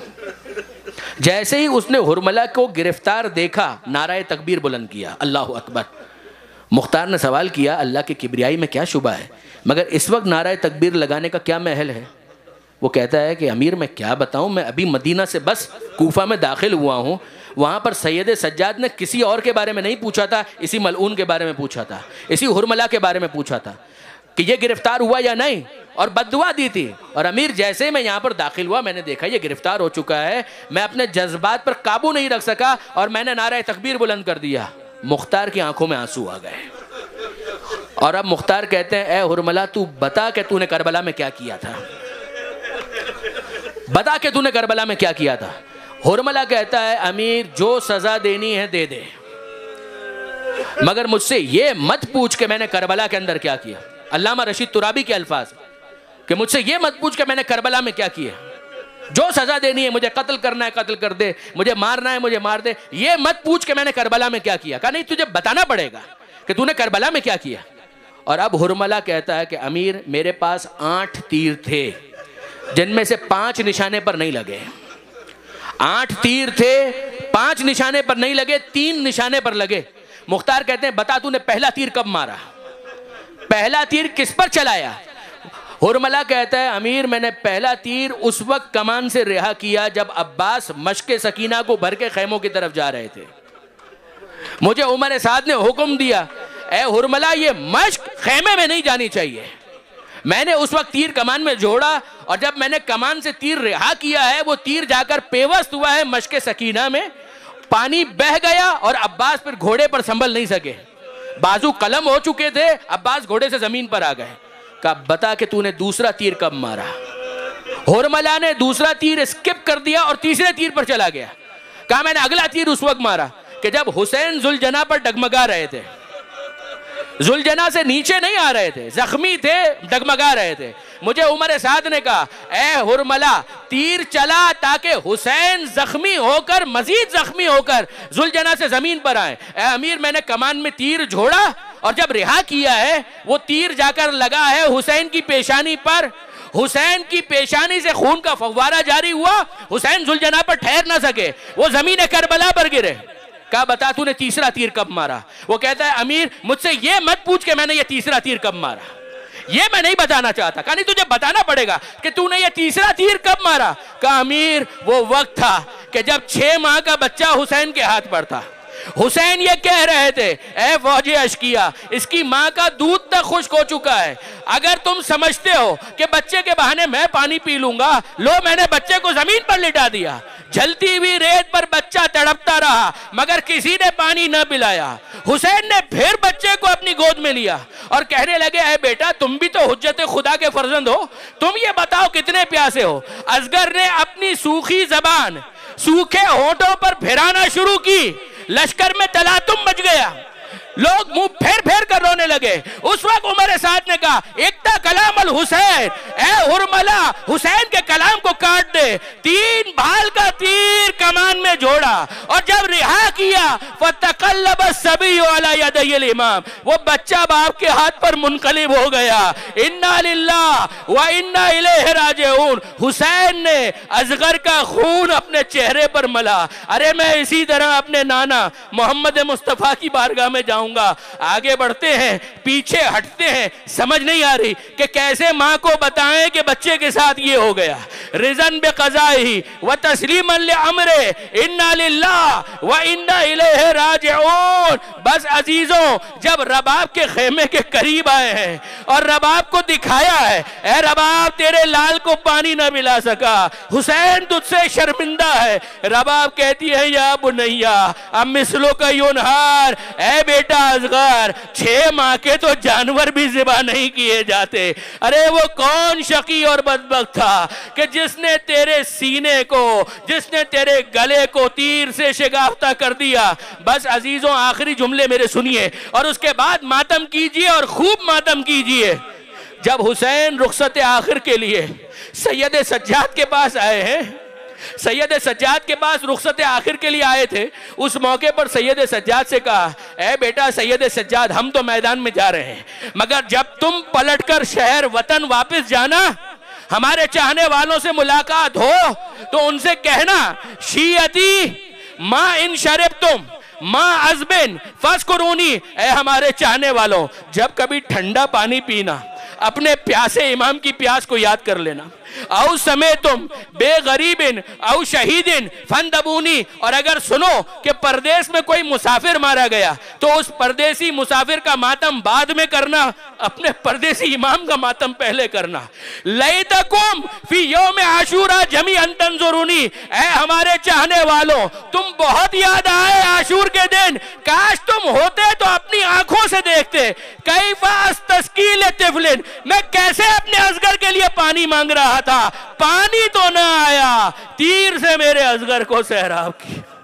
جیسے ہی اس نے ہرملہ کو گرفتار دیکھا، نعرہ تکبیر بلند کیا، اللہ اکبر. مختار نے سوال کیا اللہ کے کبریائی میں کیا شبہ ہے، مگر اس وقت نعرہ تکبیر لگانے کا کیا محل ہے؟ وہ کہتا ہے کہ امیر میں کیا بتاؤں، میں ابھی مدینہ سے بس کوفہ میں داخل ہوا ہوں، وہاں پر سید سجاد نے کسی اور کے بارے میں نہیں پوچھا تھا، اسی ملعون کے بارے میں پوچھا تھا، اسی ہرملہ کے بارے میں پوچھا تھا کہ یہ گرفتار ہوا یا نہیں، اور بددعا دی تھی. اور امیر جیسے میں یہاں پر داخل ہوا، میں نے دیکھا یہ گرفتار ہو چکا ہے، میں اپنے جذبات پر قابو نہیں رکھ سکا اور میں نے نعرہ تکبیر بلند کر دیا. مختار کی آنکھوں میں آنسو آ گئے. اور اب مختار کہتے ہیں اے ہرملہ تو بتا کہ تو نے کربلا میں کیا کیا تھا، بتا کہ تو نے کربلا میں کیا کیا تھا. ہرملہ کہتا ہے امیر جو سزا دینی ہے دے دے، مگر مجھ سے یہ مت پوچھ کہ میں نے کربلا کے اندر کیا کیا. علامہ رشید ترابی کے الفاظ کہ مجھ سے یہ مت پوچھ کہ میں نے کربلا میں کیا کیا. جو سزا دینی ہے، مجھے قتل کرنا ہے قتل کر دے، مجھے مارنا ہے مجھے مار دے، یہ مت پوچھ کہ میں نے کربلا میں کیا کیا. کہا نہیں تجھے بتانا پڑے گا کہ تو نے کربلا میں کیا کیا. اور اب ہرملہ کہتا ہے کہ امیر میرے پاس 8 تیر تھے جن میں سے 5 نشانے پر نہیں لگے. 8 تیر تھے، 5 نشانے پر نہیں لگے، 3 نشانے پر لگے. مختار کہتے ہیں بتا تو نے پہلا تیر کب مارا، پہلا تیر کس پر چلایا. ہرملہ کہتا ہے امیر میں نے پہلا تیر اس وقت کمان سے رہا کیا جب عباس مشق سکینہ کو بھر کے خیموں کی طرف جا رہے تھے. مجھے عمر سعد نے حکم دیا اے ہرملہ یہ مشق خیمے میں نہیں جانی چاہیے، میں نے اس وقت تیر کمان میں جوڑا اور جب میں نے کمان سے تیر رہا کیا ہے وہ تیر جا کر پیوست ہوا ہے مشک سکینہ میں، پانی بہ گیا اور عباس پھر گھوڑے پر سنبھل نہیں سکے، بازو قلم ہو چکے تھے، عباس گھوڑے سے زمین پر آ گئے۔ کہا بتا کہ تو نے دوسرا تیر کب مارا؟ ہرملہ نے دوسرا تیر اسکپ کر دیا اور تیسرے تیر پر چلا گیا۔ کہا میں نے اگلا تیر اس وقت مارا کہ جب حسین ذوالجناح پر ڈگمگا رہے تھے، ذوالجناح سے نیچے نہیں آ رہے تھے، زخمی تھے، ڈگمگا رہے تھے۔ مجھے عمر سعد نے کہا اے ہرملہ تیر چلا تاکہ حسین زخمی ہو کر، مزید زخمی ہو کر ذوالجناح سے زمین پر آئے۔ اے امیر میں نے کمان میں تیر جھوڑا اور جب رہا کیا ہے وہ تیر جا کر لگا ہے حسین کی پیشانی پر، حسین کی پیشانی سے خون کا فوارہ جاری ہوا، حسین ذوالجناح پر ٹھہر نہ سکے، وہ زمین کربلا پر گرے۔ کہا بتا تو نے تیسرا تیر کب مارا؟ وہ کہتا ہے امیر مجھ سے یہ مت پوچھ کہ میں نے یہ تیسرا تیر کب مارا، یہ میں نہیں بتانا چاہتا۔ کہا نہیں تجھے بتانا پڑے گا کہ تو نے یہ تیسرا تیر کب مارا۔ کہا امیر وہ وقت تھا کہ جب 6 ماہ کا بچہ حسین کے ہاتھ پر تھا، حسین یہ کہہ رہے تھے اے فوج اشقیا اس کی ماں کا دودھ تک خشک ہو چکا ہے، اگر تم سمجھتے ہو کہ بچے کے بہانے میں پانی پی لوں گا، لو میں نے بچے کو زمین پر لٹا دیا، جلتی ہوئی ریت پر بچہ تڑپتا رہا مگر کسی نے پانی نہ پلایا۔ حسین نے پھر بچے کو اپنی گود میں لیا اور کہنے لگے اے بیٹا تم بھی تو حجت خدا کے فرزند ہو، تم یہ بتاؤ کتنے پیاسے ہو۔ اصغر نے اپنی سوکھی زبان سوکھے ہونٹوں پر پھرانا شروع کی، لشکر میں تلاطم مچ گیا، لوگ منہ پھیر پھیر کر رونے لگے۔ اس وقت عمر سعد نے کہا اقتا کلام الحسین، اے ہرملہ حسین کے کلام کو کاٹ دے۔ 3 بھال کا تیر کمان میں جوڑا اور جب رہا کیا فَتَقَلَّبَ الصَّبِيُّ عَلَى يَدَيِ الْإِمَامِ، وہ بچہ باپ کے ہاتھ پر منقلب ہو گیا۔ اِنَّا لِلَّهِ وَإِنَّا إِلَيْهِ راجعون۔ حسین نے اصغر کا خون اپنے چہرے پر ملا۔ ارے میں اسی طرح اپنے نانا محمد مصطفیٰ کی بارگاہ میں جاؤں گا۔ آگے بڑھتے ہیں، پیچھے ہٹتے ہیں، سمجھ نہیں آ رہی کہ کیسے ماں کو بتائیں کہ بچے کے ساتھ یہ ہو گیا۔ رضن بقضائہ وتسلیما لامرہ، انا للہ وانا الیہ راجعون۔ بس عزیزوں جب رباب کے خیمے کے قریب آئے ہیں اور رباب کو دکھایا ہے اے رباب تیرے لال کو پانی نہ ملا سکا، حسین تجھ سے شرمندہ ہے، رباب کہتی ہے یا بنیا ام مثلو کا ینہار، اے بیٹا اصغر 6 ماہ کے تو جانور بھی ذبح نہیں کیے جاتے۔ ارے وہ کون شقی اور بدبخت تھا کہ جس نے تیرے سینے کو، جس نے تیرے گلے کو تیر سے شگافتہ کر دیا۔ بس عزیزوں آخری جملے میرے سنیے اور اس کے بعد ماتم کیجئے اور خوب ماتم کیجئے۔ جب حسین رخصت آخر کے لیے سید سجاد کے پاس آئے ہیں، سید سجاد کے پاس رخصت آخر کے لیے آئے تھے، اس موقع پر سید سجاد سے کہا اے بیٹا سید سجاد ہم تو میدان میں جا رہے ہیں مگر جب تم پلٹ کر شہر وطن واپس جانا، ہمارے چاہنے والوں سے ملاقات ہو تو ان سے کہنا شیعتی ما ان شربتم ما عذبن فاذکرونی، اے ہمارے چاہنے والوں جب کبھی ٹھنڈا پانی پینا اپنے پیاسے امام کی پیاس کو یاد کر لینا، او سمیتم بے غریبن او شہیدن فندبونی، اور اگر سنو کہ پردیس میں کوئی مسافر مارا گیا تو اس پردیسی مسافر کا ماتم بعد میں کرنا، اپنے پردیسی امام کا ماتم پہلے کرنا۔ لیتکم فی یوم عاشورہ جمیعا تنظرونی، اے ہمارے چاہنے والوں تم بہت یاد آئے عاشور کے دن، کاش تم ہوتے تو اپنی آنکھوں سے دیکھتے۔ کیف استسقی لطفل، میں کیسے اپنے اصغر کے لیے پانی مانگ رہا تھا، پانی تو نہ آیا، تیر سے میرے اصغر کو سیراب کیا۔